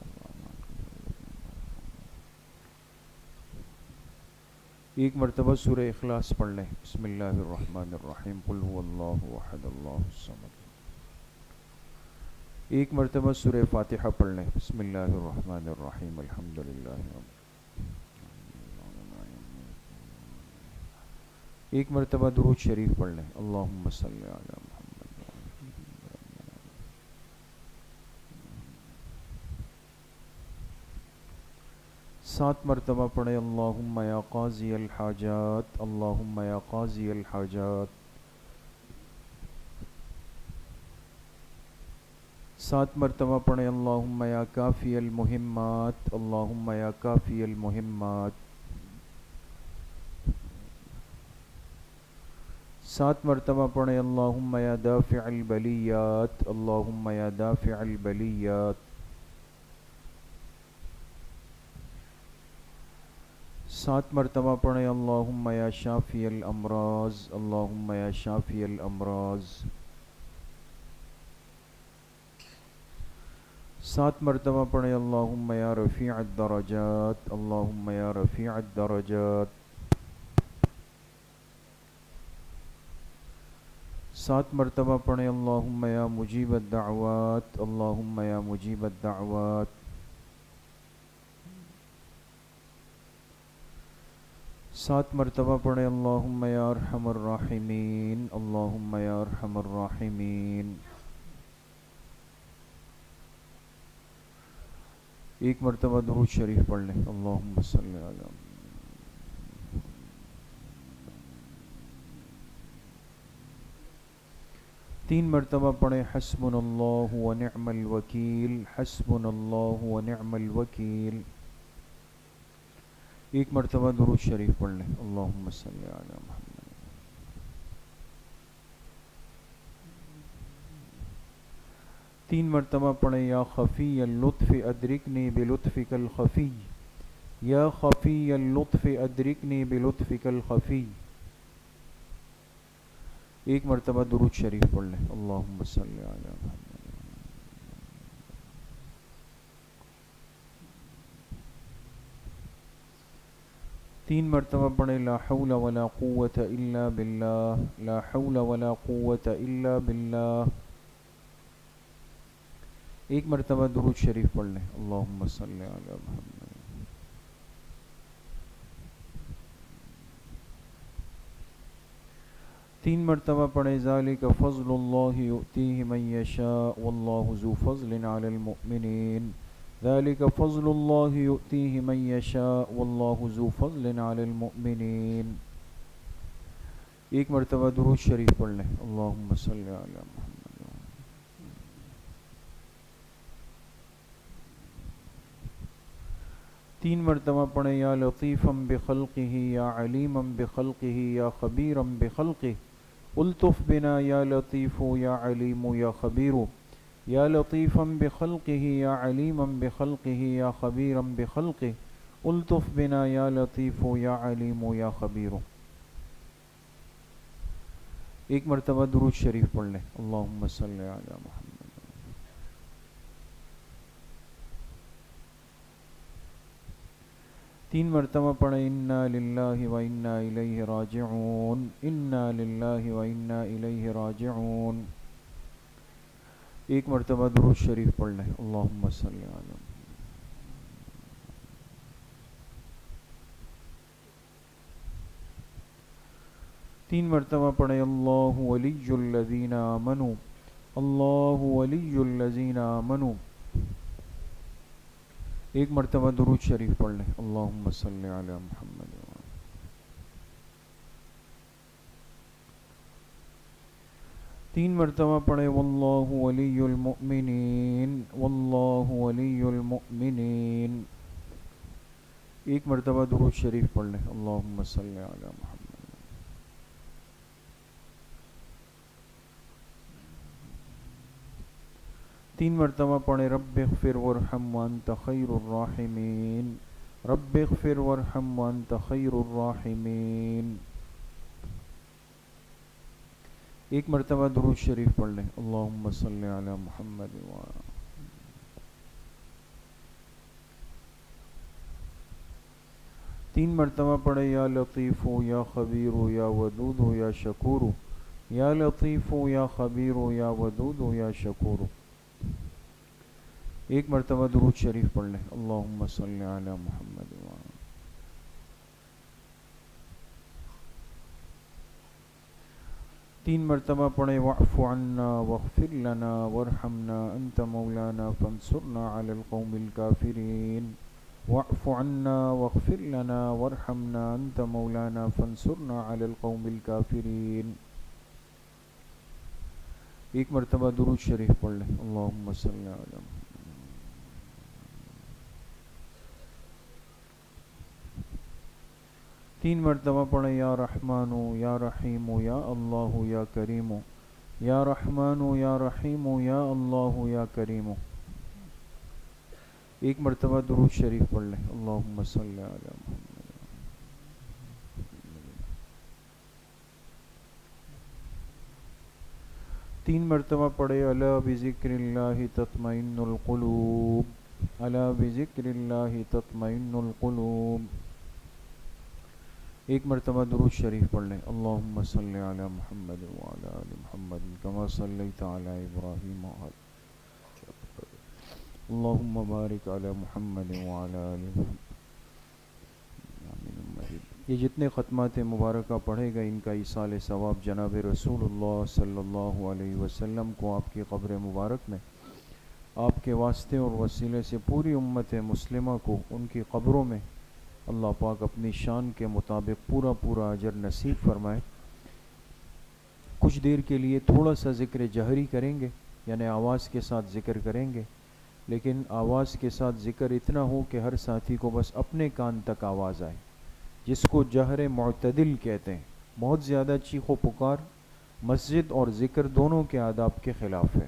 ایک مرتبہ سورہ اخلاص پڑھ لیں. بسم اللہ الرحمن الرحیم. قل هو اللہ احد اللہ الصمد. ایک مرتبہ سورہ فاتحہ پڑھ لیں. بسم اللہ الرحمن الرحیم. الحمد للہ رب. ایک مرتبہ درود شریف پڑھ لیں. اللہم صلی علی محمد. 7 مرتبہ پڑھیں. اللہم یا قاضی الحاجات. اللہم یا قاضی الحاجات. 7 مرتبہ پڑھیں. اللہم یا کافی المہمات. اللہم یا کافی المہمات. 7 مرتبہ پڑھیں. اللہم یا دافع البلیات. اللہم یا دافع البلیات. 7 مرتبہ پڑھیں. اللہم یا شافی الامراض. اللہم یا شافی الامراض. 7 مرتبہ پڑھیں. اللہم یا رفیع الدرجات. اللہم یا رفیع الدرجات. 7 مرتبہ پڑھیں. اللہم یا مجیب الدعوات. اللہم یا مجیب الدعوات. 7 مرتبہ پڑھیں. اللہم یا ارحم الراحمین. اللہم یا ارحم الراحمین. ایک مرتبہ درود شریف پڑھ لیں. اللہم صلی علی محمد. 3 مرتبہ پڑھیں. حسبنا اللہ ونعم الوکیل. حسبنا اللہ ونعم الوکیل. ایک مرتبہ درود شریف پڑھ لیں. اللہم صلی علی محمد. 3 مرتبہ پڑھیں یا خفی اللطف ادرکنی بلطفک الخفی، یا خفی اللطف ادرکنی بلطفک الخفی۔ 1 مرتبہ درود شریف پڑھ لیں، اللہم صلی علی محمد۔ 3 مرتبہ پڑھیں لا حول ولا قوة الا باللہ، لا حول ولا قوة الا باللہ۔ 1 مرتبہ درود شریف پڑھ لیں، اللہم صلی علی محمد۔ 3 مرتبہ پڑھیں ذالک فضل اللہ یؤتیہ من یشاء واللہ ذو فضل علی المؤمنین، ذالک فضل اللہ یؤتیہ من یشاء واللہ ذو فضل علی المؤمنین۔ 1 مرتبہ درود شریف پڑھ لیں، اللہم صلی علی محمد۔ 3 مرتبہ پڑھیں یا لطیفا بخلقہ یا علیما بخلقہ یا خبیرا بخلقہ، الطف بنا یا لطیف یا علیم یا خبیر، یا لطیفا بخلقہ یا علیما بخلقہ یا خبیرا بخلقہ، الطف بنا یا لطیف یا علیم یا خبیر۔ 1 مرتبہ درود شریف پڑھ لیں، اللہم صلی علی محمد۔ 3 مرتبہ پڑھیں انا للہ و انا الیہ راجعون، انا للہ و انا الیہ راجعون۔ 1 مرتبہ درود شریف پڑھ لیں، اللہم صلی علی محمد۔ 3 مرتبہ پڑھیں اللہ ولی الذین آمنوا، اللہ ولی الذین آمنوا۔ 1 مرتبہ درود شریف پڑھ لیں، اللہم صلی علی محمد۔ 3 مرتبہ پڑھیں واللہ ولی المؤمنین، واللہ ولی المؤمنین۔ 1 مرتبہ درود شریف پڑھ لیں، اللہم صلی علی محمد۔ 3 مرتبہ پڑھیں رب اغفر وارحم وانت خیر الراحمین، رب اغفر وارحم وانت خیر الراحمین۔ 1 مرتبہ درود شریف پڑھ لیں، اللہم صلی علی محمد وعلی۔ 3 مرتبہ پڑھیں یا لطیف یا خبیر یا ودود یا شکور، یا لطیف یا خبیر یا ودود یا شکور۔ 1 مرتبہ درود شریف پڑھ لیں، اللہم صلی علی محمد وعلی۔ 3 مرتبہ پڑھیں واعف عنا واغفر لنا وارحمنا انت مولانا فانصرنا علی القوم الکافرین، واعف عنا واغفر لنا وارحمنا انت مولانا فانصرنا علی القوم الکافرین۔ 1 مرتبہ درود شریف پڑھ لیں، اللہم صلی علی محمد۔ 3 مرتبہ پڑھیں یا رحمان یا رحیم یا اللہ یا کریم، یا رحمان یا رحیم یا اللہ یا کریم۔ 1 مرتبہ درود شریف پڑھ لیں، اللہم صلی علی محمد۔ 3 مرتبہ پڑھے الا بذکر اللہ تطمئن القلوب، الا بذکر اللہ تطمئن القلوب۔ 1 مرتبہ درود شریف پڑھ لیں، اللہم صلی علی محمد وعلی آل محمد کما صلیت علی ابراہیم اللہم بارک علی محمد وعلی آل محمد۔ یہ جتنے ختمات مبارکہ پڑھے گا ان کا ایصال ثواب جناب رسول اللہ صلی اللہ علیہ وسلم کو آپ کی قبر مبارک میں آپ کے واسطے اور وسیلے سے پوری امت مسلمہ کو ان کی قبروں میں اللہ پاک اپنی شان کے مطابق پورا پورا اجر نصیب فرمائے۔ کچھ دیر کے لیے تھوڑا سا ذکر جہری کریں گے، یعنی آواز کے ساتھ ذکر کریں گے، لیکن آواز کے ساتھ ذکر اتنا ہو کہ ہر ساتھی کو بس اپنے کان تک آواز آئے، جس کو جہر معتدل کہتے ہیں۔ بہت زیادہ چیخ و پکار مسجد اور ذکر دونوں کے آداب کے خلاف ہے۔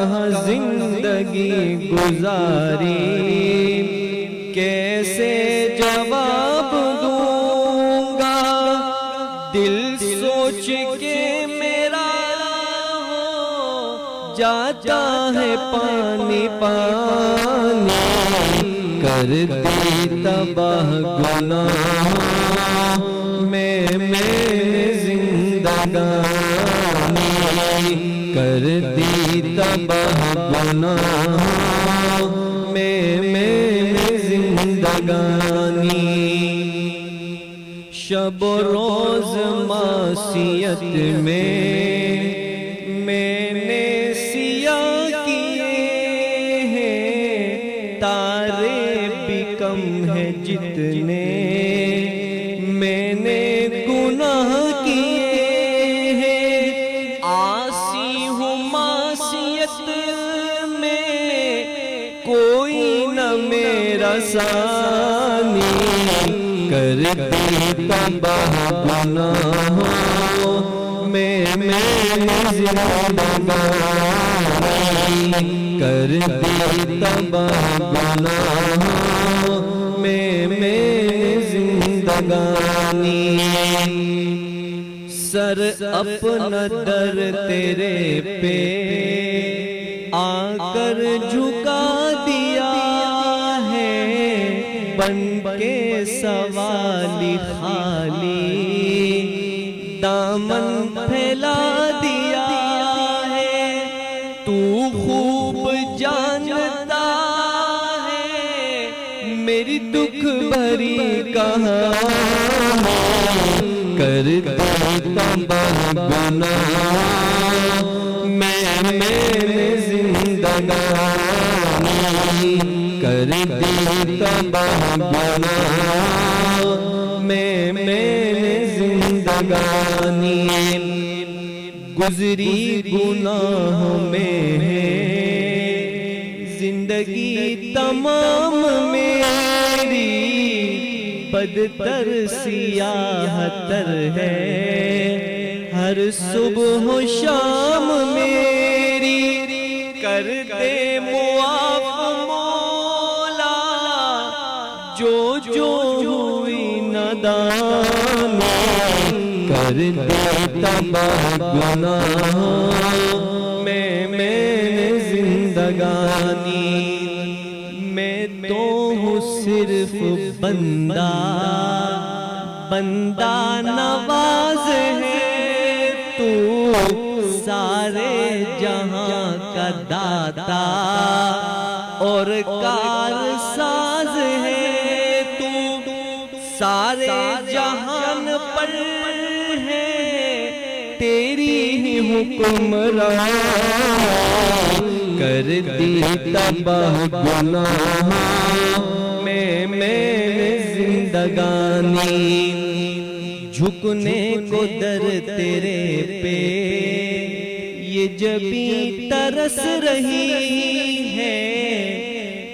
کہاں زندگی گزاری، کیسے جواب دوں گا، دل سوچ کے میرا ہو جاتا ہے پانی پانی، کرتی تباہ گناہ میں زندگانی، کرتی تباہ گناہ میں زندگانی، شب و روز معصیت میں نے سیاہ کیے ہیں، تارے بھی کم ہیں جتنے میں نے گناہ کیے ہیں، عاصی ہوں معصیت میں کوئی نہ میرا ثانی، کرتی تباہ گناہوں میں زندگانی، کرتی تباہ گناہوں میں زندگانی، سر اپنا در تیرے پہ آ کر جھکا دیا ہے، بن کے سوالی خالی دامن پھیلا دیا ہے، تو خوب جانتا ہے میری دکھ بھری کہانی، کرتی تباہ گناہ میں زندگانی، کرتی تباہ گناہ میں زندگانی، گزری گناہوں میں ہے زندگی تمام میری، بدتر سیاہ تر ہے ہر صبح و شام میری، کر دے معاف مولا جو ہوئی نادانی، کر دے تباہ گناہ میں زندگانی، میں تو ہوں صرف بندہ نواز ہے، تو سارے جہاں کا داتا اور کار ساز ہے، تو سارے جہان پر ہے تیری ہی حکمران، کرتی تباہ گناہ میں زندگانی، جھکنے کو در تیرے پہ یہ جبیں ترس رہی ہے،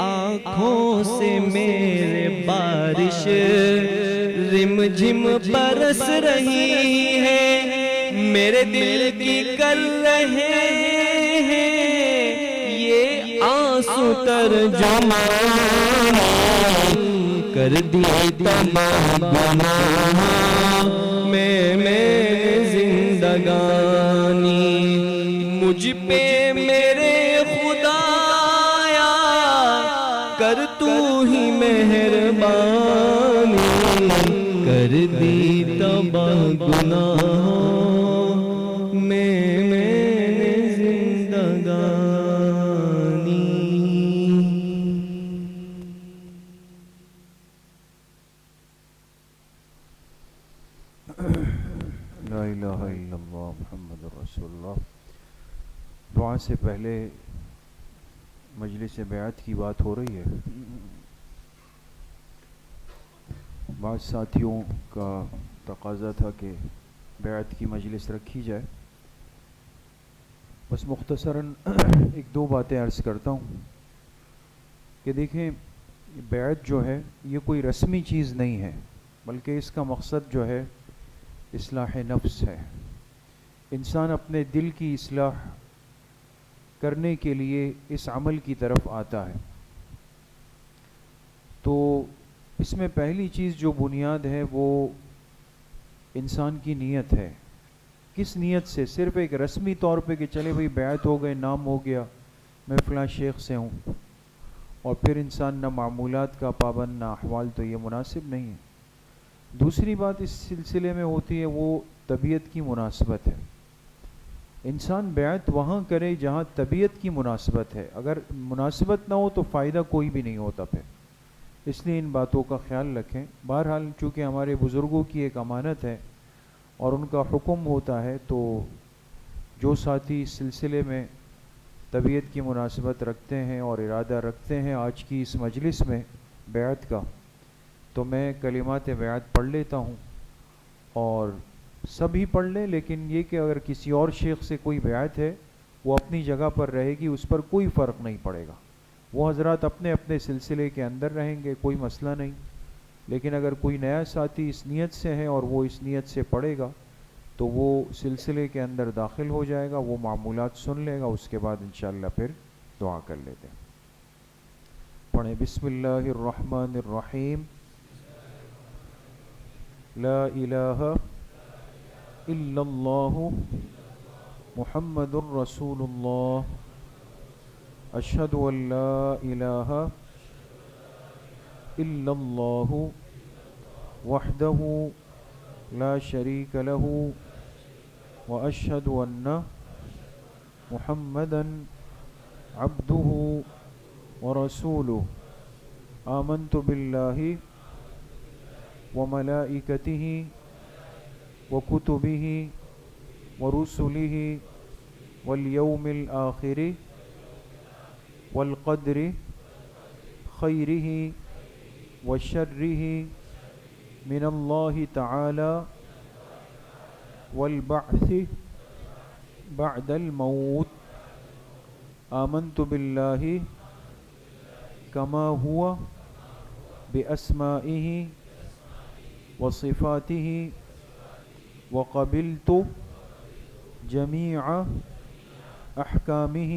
آنکھوں سے میرے بارش رم جھم برس رہی ہے، میرے دل کی کر رہے ہیں یہ آنسو ترجمان، کر دی تباہ گناہ میں زندگانی، مجھ پہ میرے خدایا کر تو ہی مہربانی، کر دی تباہ گناہ میں زندگانی۔ لا الہ الا اللہ محمد رسول اللہ۔ دعا سے پہلے مجلس بیعت کی بات ہو رہی ہے، بعض ساتھیوں کا تقاضا تھا کہ بیعت کی مجلس رکھی جائے، بس مختصراً ایک دو باتیں عرض کرتا ہوں کہ دیکھیں بیعت جو ہے یہ کوئی رسمی چیز نہیں ہے، بلکہ اس کا مقصد جو ہے اصلاح نفس ہے، انسان اپنے دل کی اصلاح کرنے کے لیے اس عمل کی طرف آتا ہے۔ تو اس میں پہلی چیز جو بنیاد ہے وہ انسان کی نیت ہے۔ کس نیت سے؟ صرف ایک رسمی طور پہ کہ چلے بھئی بیعت ہو گئے، نام ہو گیا، میں فلاں شیخ سے ہوں، اور پھر انسان نہ معمولات کا پابند نہ احوال، تو یہ مناسب نہیں ہے۔ دوسری بات اس سلسلے میں ہوتی ہے وہ طبیعت کی مناسبت ہے۔ انسان بیعت وہاں کرے جہاں طبیعت کی مناسبت ہے، اگر مناسبت نہ ہو تو فائدہ کوئی بھی نہیں ہوتا پھر، اس لیے ان باتوں کا خیال رکھیں۔ بہرحال چونکہ ہمارے بزرگوں کی ایک امانت ہے اور ان کا حکم ہوتا ہے، تو جو ساتھی اس سلسلے میں طبیعت کی مناسبت رکھتے ہیں اور ارادہ رکھتے ہیں آج کی اس مجلس میں بیعت کا، تو میں کلمات بیعت پڑھ لیتا ہوں، اور سب ہی پڑھ لیں، لیکن یہ کہ اگر کسی اور شیخ سے کوئی بیعت ہے وہ اپنی جگہ پر رہے گی، اس پر کوئی فرق نہیں پڑے گا، وہ حضرات اپنے اپنے سلسلے کے اندر رہیں گے، کوئی مسئلہ نہیں۔ لیکن اگر کوئی نیا ساتھی اس نیت سے ہے اور وہ اس نیت سے پڑھے گا تو وہ سلسلے کے اندر داخل ہو جائے گا، وہ معمولات سن لے گا، اس کے بعد انشاءاللہ پھر دعا کر لیتے ہیں۔ پڑھیں بسم اللہ الرحمن الرحیم۔ لا الہ الا اللہ محمد الرسول اللہ، اشہد ان لا الہ الا اللہ وحدہ لا شریک لہ واشہد ان محمدا عبدہ ورسولہ، آمنت باللہ وملائکتہ وکتبہ ورسلہ والیوم الآخر والقدر خیرہ وشرہ من اللہ تعالی والبعث بعد الموت، آمنت باللہ کما ہوا باسمائہ وصفاتہ وقبلت جمیع احکامہ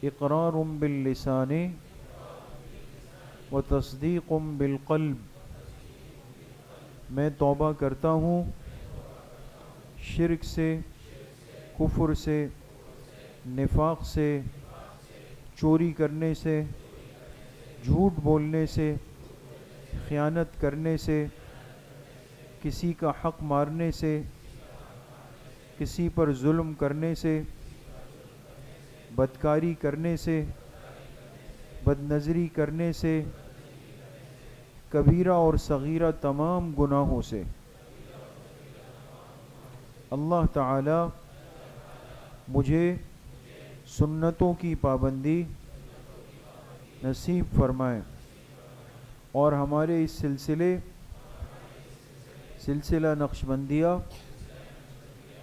اقرار باللسان وتصدیق بالقلب۔ میں توبہ کرتا ہوں شرک سے، کفر سے، نفاق سے، چوری کرنے سے، جھوٹ بولنے سے، خیانت کرنے سے، کسی کا حق مارنے سے، کسی پر ظلم کرنے سے، بدکاری کرنے سے، بدنظری کرنے سے، کبیرہ اور صغیرہ تمام گناہوں سے۔ اللہ تعالی مجھے سنتوں کی پابندی نصیب فرمائے، اور ہمارے اس سلسلہ نقشبندیہ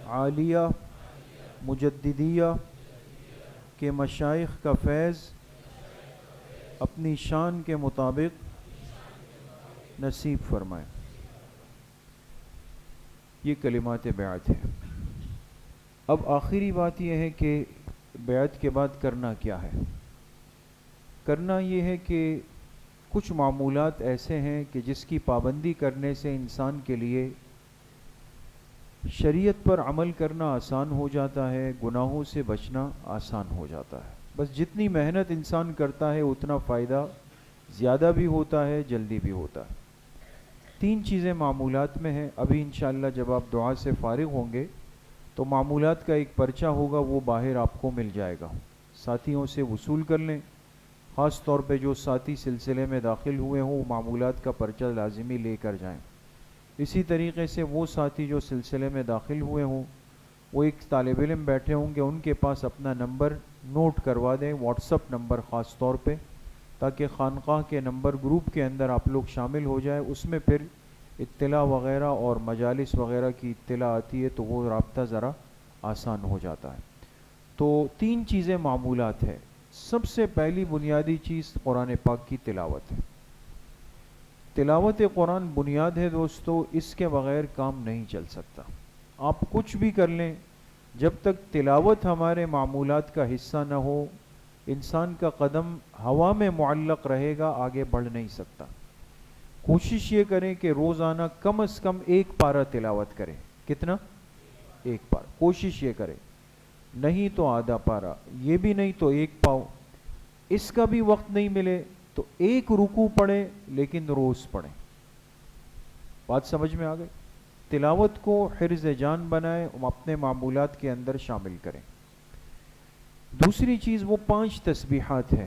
عالیہ مجددیہ کے مشائخ کا فیض اپنی شان کے مطابق نصیب فرمائے۔ یہ کلمات بیعت ہے۔ اب آخری بات یہ ہے کہ بیعت کے بعد کرنا کیا ہے۔ کرنا یہ ہے کہ کچھ معمولات ایسے ہیں کہ جس کی پابندی کرنے سے انسان کے لیے شریعت پر عمل کرنا آسان ہو جاتا ہے، گناہوں سے بچنا آسان ہو جاتا ہے۔ بس جتنی محنت انسان کرتا ہے اتنا فائدہ زیادہ بھی ہوتا ہے، جلدی بھی ہوتا ہے۔ 3 چیزیں معمولات میں ہیں۔ ابھی انشاءاللہ جب آپ دعا سے فارغ ہوں گے تو معمولات کا ایک پرچہ ہوگا، وہ باہر آپ کو مل جائے گا، ساتھیوں سے وصول کر لیں۔ خاص طور پہ جو ساتھی سلسلے میں داخل ہوئے ہوں وہ معمولات کا پرچہ لازمی لے کر جائیں۔ اسی طریقے سے وہ ساتھی جو سلسلے میں داخل ہوئے ہوں، وہ ایک طالب علم بیٹھے ہوں گے، ان کے پاس اپنا نمبر نوٹ کروا دیں، واٹس اپ نمبر خاص طور پہ، تاکہ خانقاہ کے نمبر گروپ کے اندر آپ لوگ شامل ہو جائیں۔ اس میں پھر اطلاع وغیرہ اور مجالس وغیرہ کی اطلاع آتی ہے تو وہ رابطہ ذرا آسان ہو جاتا ہے۔ تو 3 چیزیں معمولات ہیں۔ سب سے پہلی بنیادی چیز قرآن پاک کی تلاوت ہے۔ تلاوت قرآن بنیاد ہے دوستو، اس کے بغیر کام نہیں چل سکتا۔ آپ کچھ بھی کر لیں، جب تک تلاوت ہمارے معمولات کا حصہ نہ ہو انسان کا قدم ہوا میں معلق رہے گا، آگے بڑھ نہیں سکتا۔ کوشش یہ کریں کہ روزانہ کم از کم 1 پارہ تلاوت کریں۔ کتنا؟ 1 پارہ، کوشش یہ کریں، نہیں تو آدھا پارہ، یہ بھی نہیں تو 1 پاؤ، اس کا بھی وقت نہیں ملے تو 1 رکوع پڑھیں لیکن روز پڑھیں۔ بات سمجھ میں آ گئی؟ تلاوت کو حرز جان بنائیں، اپنے معمولات کے اندر شامل کریں۔ دوسری چیز وہ 5 تسبیحات ہیں۔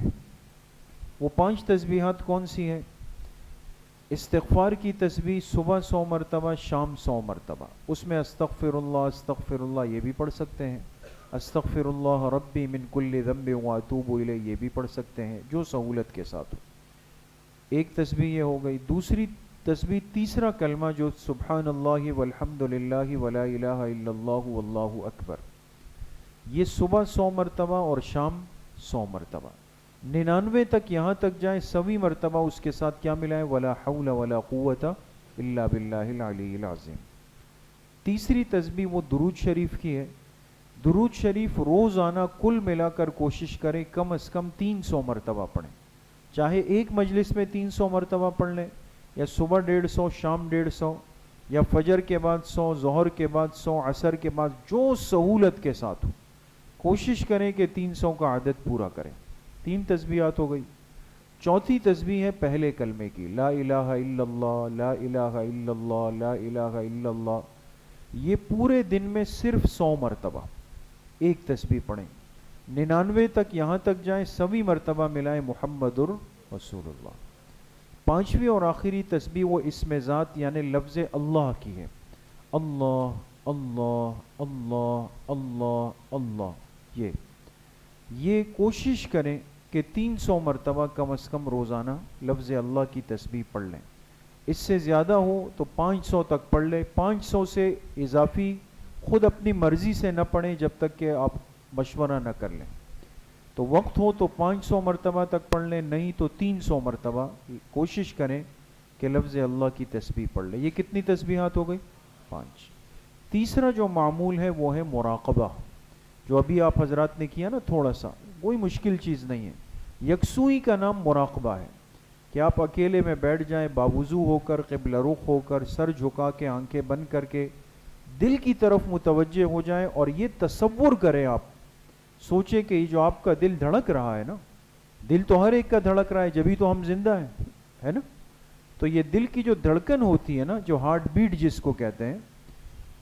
وہ 5 تسبیحات کون سی ہیں؟ استغفار کی تسبیح صبح 100 مرتبہ، شام 100 مرتبہ، اس میں استغفر اللہ یہ بھی پڑھ سکتے ہیں، استغفر اللہ ربی من کل ذنب واتوب الیہ یہ بھی پڑھ سکتے ہیں، جو سہولت کے ساتھ ہو۔ ایک تسبیح یہ ہو گئی۔ دوسری تسبیح تیسرا کلمہ جو سبحان اللہ والحمد للہ ولا الہ الا اللہ واللہ اکبر، یہ صبح 100 مرتبہ اور شام 100 مرتبہ، 99 تک یہاں تک جائیں، 100ویں مرتبہ اس کے ساتھ کیا ملائیں؟ ولا حول ولا قوت الا باللہ العلی العظیم۔ تیسری تسبیح وہ درود شریف کی ہے۔ درود شریف روزانہ کل ملا کر کوشش کریں کم از کم 300 مرتبہ پڑھیں، چاہے ایک مجلس میں 300 مرتبہ پڑھ لیں، یا صبح 150، شام 150، یا فجر کے بعد 100، ظہر کے بعد 100، عصر کے بعد، جو سہولت کے ساتھ ہو کوشش کریں کہ 300 کا عدد پورا کریں۔ 3 تسبیحات ہو گئی۔ چوتھی تسبیح ہے پہلے کلمے کی، لا الہ الا اللہ، لا الہ الا اللہ، لا الہ الا اللہ، یہ پورے دن میں صرف 100 مرتبہ ایک تسبیح پڑھیں، 99 تک یہاں تک جائیں، 100ویں مرتبہ ملائیں محمد رسول اللہ۔ 5ویں اور آخری تسبیح وہ اسم ذات یعنی لفظ اللہ کی ہے، اللہ اللہ اللہ اللہ اللہ، یہ کوشش کریں کہ 300 مرتبہ کم از کم روزانہ لفظ اللہ کی تسبیح پڑھ لیں۔ اس سے زیادہ ہو تو 500 تک پڑھ لیں، 500 سے اضافی خود اپنی مرضی سے نہ پڑھیں جب تک کہ آپ مشورہ نہ کر لیں۔ تو وقت ہو تو 500 مرتبہ تک پڑھ لیں، نہیں تو 300 مرتبہ کوشش کریں کہ لفظ اللہ کی تسبیح پڑھ لیں۔ یہ کتنی تسبیحات ہو گئی؟ 5۔ تیسرا جو معمول ہے وہ ہے مراقبہ، جو ابھی آپ حضرات نے کیا نا تھوڑا سا، کوئی مشکل چیز نہیں ہے۔ یکسوئی کا نام مراقبہ ہے کہ آپ اکیلے میں بیٹھ جائیں، باوضو ہو کر، قبلہ رخ ہو کر، سر جھکا کے، آنکھیں بند کر کے دل کی طرف متوجہ ہو جائیں، اور یہ تصور کریں، آپ سوچیں کہ یہ جو آپ کا دل دھڑک رہا ہے نا، دل تو ہر ایک کا دھڑک رہا ہے جبھی تو ہم زندہ ہیں، ہے نا؟ تو یہ دل کی جو دھڑکن ہوتی ہے نا، جو ہارٹ بیٹ جس کو کہتے ہیں،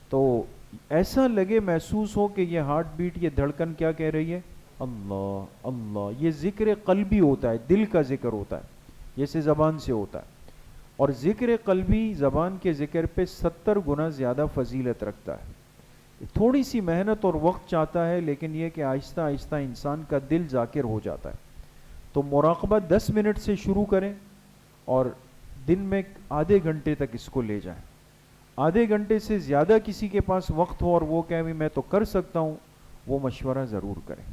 تو ایسا لگے، محسوس ہو کہ یہ ہارٹ بیٹ، یہ دھڑکن کیا کہہ رہی ہے؟ اللہ اللہ۔ یہ ذکر قلبی ہوتا ہے، دل کا ذکر ہوتا ہے، جیسے زبان سے ہوتا ہے، اور ذکر قلبی زبان کے ذکر پہ 70 گنا زیادہ فضیلت رکھتا ہے۔ تھوڑی سی محنت اور وقت چاہتا ہے، لیکن یہ کہ آہستہ آہستہ انسان کا دل ذاکر ہو جاتا ہے۔ تو مراقبہ 10 منٹ سے شروع کریں اور دن میں آدھے گھنٹے تک اس کو لے جائیں۔ آدھے گھنٹے سے زیادہ کسی کے پاس وقت ہو اور وہ کہے میں تو کر سکتا ہوں، وہ مشورہ ضرور کریں۔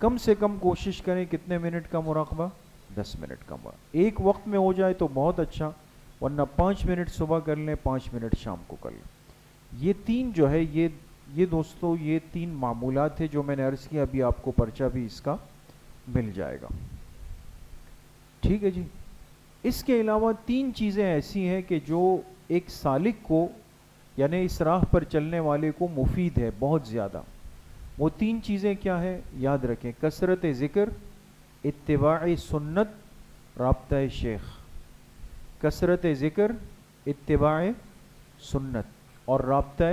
کم سے کم کوشش کریں کتنے منٹ کا مراقبہ؟ 10 منٹ کا مراقبہ۔ ایک وقت میں ہو جائے تو بہت اچھا، ورنہ 5 منٹ صبح کر لیں، 5 منٹ شام کو کر لیں۔ یہ 3 جو ہے، یہ دوستو، یہ 3 معمولات ہیں جو میں نے عرض کیا، ابھی آپ کو پرچہ بھی اس کا مل جائے گا، ٹھیک ہے جی۔ اس کے علاوہ 3 چیزیں ایسی ہیں کہ جو ایک سالک کو، یعنی اس راہ پر چلنے والے کو مفید ہے بہت زیادہ۔ وہ 3 چیزیں کیا ہے؟ یاد رکھیں، کثرت ذکر، اتباع سنت، رابطہ شیخ۔ کثرت ذکر، اتباع سنت اور رابطہ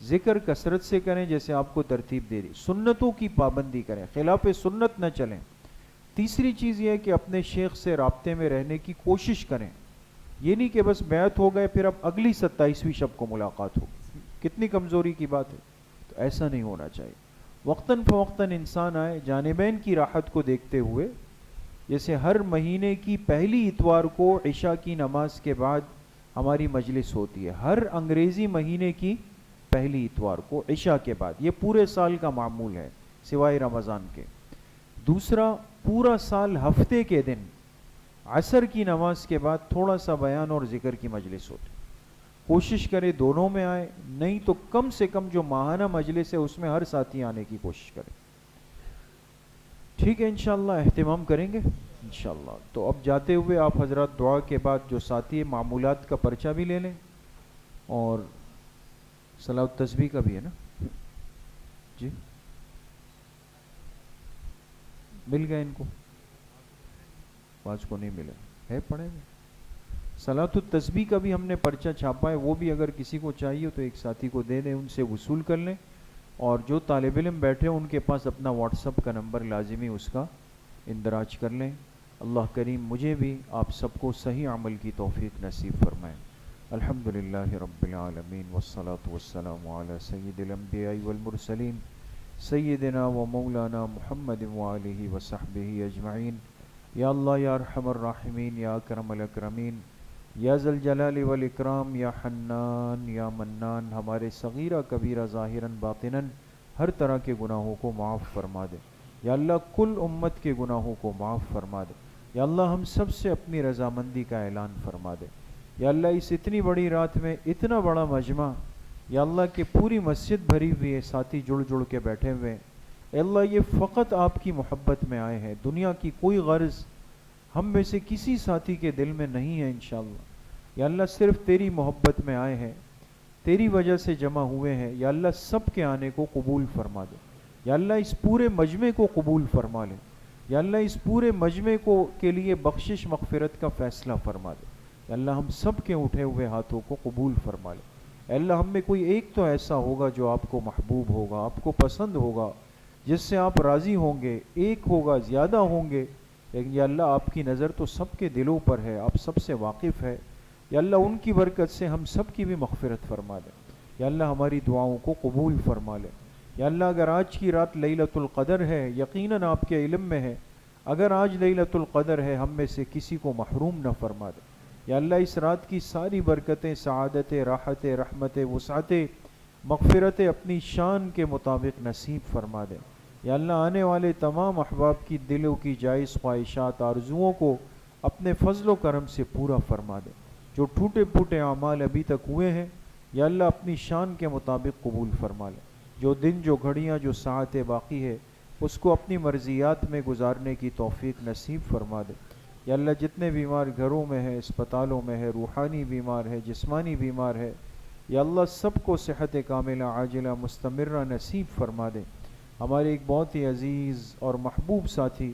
ذکر کثرت سے کریں جیسے آپ کو ترتیب دے دی، سنتوں کی پابندی کریں، خلاف سنت نہ چلیں۔ تیسری چیز یہ ہے کہ اپنے شیخ سے رابطے میں رہنے کی کوشش کریں، یہ نہیں کہ بس بیعت ہو گئے پھر اب اگلی 27ویں شب کو ملاقات ہو، کتنی کمزوری کی بات ہے۔ تو ایسا نہیں ہونا چاہیے، وقتاً فوقتاً انسان آئے، جانبین کی راحت کو دیکھتے ہوئے، جیسے ہر مہینے کی پہلی اتوار کو عشاء کی نماز کے بعد ہماری مجلس ہوتی ہے، ہر انگریزی مہینے کی پہلی اتوار کو عشاء کے بعد، یہ پورے سال کا معمول ہے سوائے رمضان کے۔ دوسرا، پورا سال ہفتے کے دن عصر کی نماز کے بعد تھوڑا سا بیان اور ذکر کی مجلس ہوتی، کوشش کرے دونوں میں آئے، نہیں تو کم سے کم جو ماہانہ مجلس ہے اس میں ہر ساتھی آنے کی کوشش کرے. ٹھیک ہے انشاءاللہ اہتمام کریں گے انشاءاللہ. تو اب جاتے ہوئے آپ حضرات دعا کے بعد جو ساتھی معمولات کا پرچہ بھی لے لیں اور صلاۃ التسبیح کا بھی ہے نا جی، مل گئے ان کو، آج کو نہیں ملے ہے پڑھے گا. صلاۃ التسبیح کا بھی ہم نے پرچہ چھاپا ہے، وہ بھی اگر کسی کو چاہیے تو ایک ساتھی کو دے دیں، ان سے وصول کر لیں. اور جو طالب علم بیٹھے ان کے پاس اپنا واٹس ایپ کا نمبر لازمی اس کا اندراج کر لیں. اللہ کریم مجھے بھی آپ سب کو صحیح عمل کی توفیق نصیب فرمائیں. الحمدللہ رب العالمین والصلاة والسلام علی سید الانبیاء والمرسلین سیدنا و مولانا محمد وآلہ وصحبہ اجمعین. یا اللہ یا ارحم الراحمین یا اکرم الاکرمین یا ذا الجلال والاکرام یا حنان یا منان، ہمارے صغیرہ کبیرہ ظاہراً باطناً ہر طرح کے گناہوں کو معاف فرما دے. یا اللہ کل امت کے گناہوں کو معاف فرما دے. یا اللہ ہم سب سے اپنی رضامندی کا اعلان فرما دے. یا اللہ اس اتنی بڑی رات میں اتنا بڑا مجمع، یا اللہ کہ پوری مسجد بھری ہوئی ہے، ساتھی جڑ جڑ کے بیٹھے ہوئے ہیں. اے اللہ یہ فقط آپ کی محبت میں آئے ہیں، دنیا کی کوئی غرض ہم میں سے کسی ساتھی کے دل میں نہیں ہے انشاءاللہ. یا اللہ صرف تیری محبت میں آئے ہیں، تیری وجہ سے جمع ہوئے ہیں. یا اللہ سب کے آنے کو قبول فرما دے. یا اللہ اس پورے مجمع کو قبول فرما لے. یا اللہ اس پورے مجمع کو کے لیے بخشش مغفرت کا فیصلہ فرما دے. یا اللہ ہم سب کے اٹھے ہوئے ہاتھوں کو قبول فرما لے. اے اللہ ہم میں کوئی ایک تو ایسا ہوگا جو آپ کو محبوب ہوگا، آپ کو پسند ہوگا، جس سے آپ راضی ہوں گے. ایک ہوگا، زیادہ ہوں گے، لیکن یا اللہ آپ کی نظر تو سب کے دلوں پر ہے، آپ سب سے واقف ہے. یا اللہ ان کی برکت سے ہم سب کی بھی مغفرت فرما دے. یا اللہ ہماری دعاؤں کو قبول فرما لے. یا اللہ اگر آج کی رات لیلۃ القدر ہے، یقیناً آپ کے علم میں ہے، اگر آج لیلۃ القدر ہے ہم میں سے کسی کو محروم نہ فرما دے. یا اللہ اس رات کی ساری برکتیں، سعادتیں، راحتیں، رحمتیں، وسعتیں، مغفرتیں اپنی شان کے مطابق نصیب فرما دے. یا اللہ آنے والے تمام احباب کی دلوں کی جائز خواہشات، آرزوؤں کو اپنے فضل و کرم سے پورا فرما دے. جو ٹوٹے پھوٹے اعمال ابھی تک ہوئے ہیں یا اللہ اپنی شان کے مطابق قبول فرما لے. جو دن، جو گھڑیاں، جو ساعتیں باقی ہے اس کو اپنی مرضیات میں گزارنے کی توفیق نصیب فرما دے. یا اللہ جتنے بیمار گھروں میں ہیں، اسپتالوں میں ہے، روحانی بیمار ہے، جسمانی بیمار ہے، یا اللہ سب کو صحت کاملہ عاجلہ مستمرہ نصیب فرما دے. ہمارے ایک بہت ہی عزیز اور محبوب ساتھی،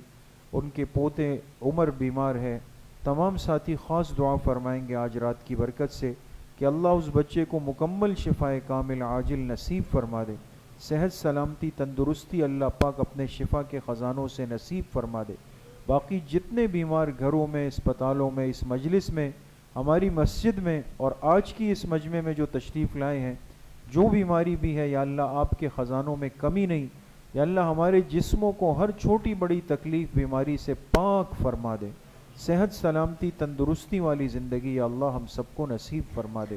ان کے پوتے عمر بیمار ہے. تمام ساتھی خاص دعا فرمائیں گے آج رات کی برکت سے کہ اللہ اس بچے کو مکمل شفاء کامل عاجل نصیب فرما دے. صحت، سلامتی، تندرستی اللہ پاک اپنے شفا کے خزانوں سے نصیب فرما دے. باقی جتنے بیمار گھروں میں، اسپتالوں میں، اس مجلس میں، ہماری مسجد میں اور آج کی اس مجمع میں جو تشریف لائے ہیں، جو بیماری بھی ہے یا اللہ آپ کے خزانوں میں کمی نہیں. یا اللہ ہمارے جسموں کو ہر چھوٹی بڑی تکلیف، بیماری سے پاک فرما دے. صحت، سلامتی، تندرستی والی زندگی یا اللہ ہم سب کو نصیب فرما دے.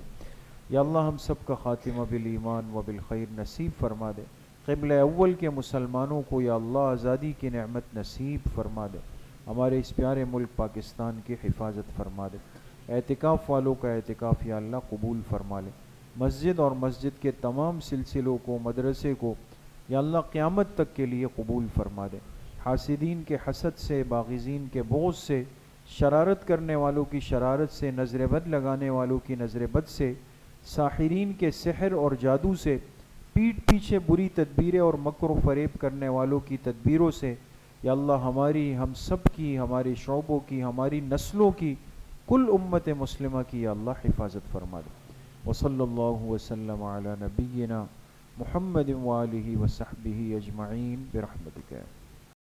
یا اللہ ہم سب کا خاتمہ بالایمان و بالخیر نصیب فرما دے. قبلہ اول کے مسلمانوں کو یا اللہ آزادی کی نعمت نصیب فرما دے. ہمارے اس پیارے ملک پاکستان کی حفاظت فرما دے. اعتکاف والوں کا اعتکاف یا اللہ قبول فرما لے. مسجد اور مسجد کے تمام سلسلوں کو، مدرسے کو یا اللہ قیامت تک کے لیے قبول فرما دے. حاسدین کے حسد سے، باغزین کے بغض سے، شرارت کرنے والوں کی شرارت سے، نظر بد لگانے والوں کی نظر بد سے، ساحرین کے سحر اور جادو سے، پیٹھ پیچھے بری تدبیریں اور مکر و فریب کرنے والوں کی تدبیروں سے یا اللہ ہماری، ہم سب کی، ہمارے شعبوں کی، ہماری نسلوں کی، کل امت مسلمہ کی یا اللہ حفاظت فرما دے. وصلی اللہ وسلم علی نبینا محمد وآلہ وصحبہ اجمعین برحمتک.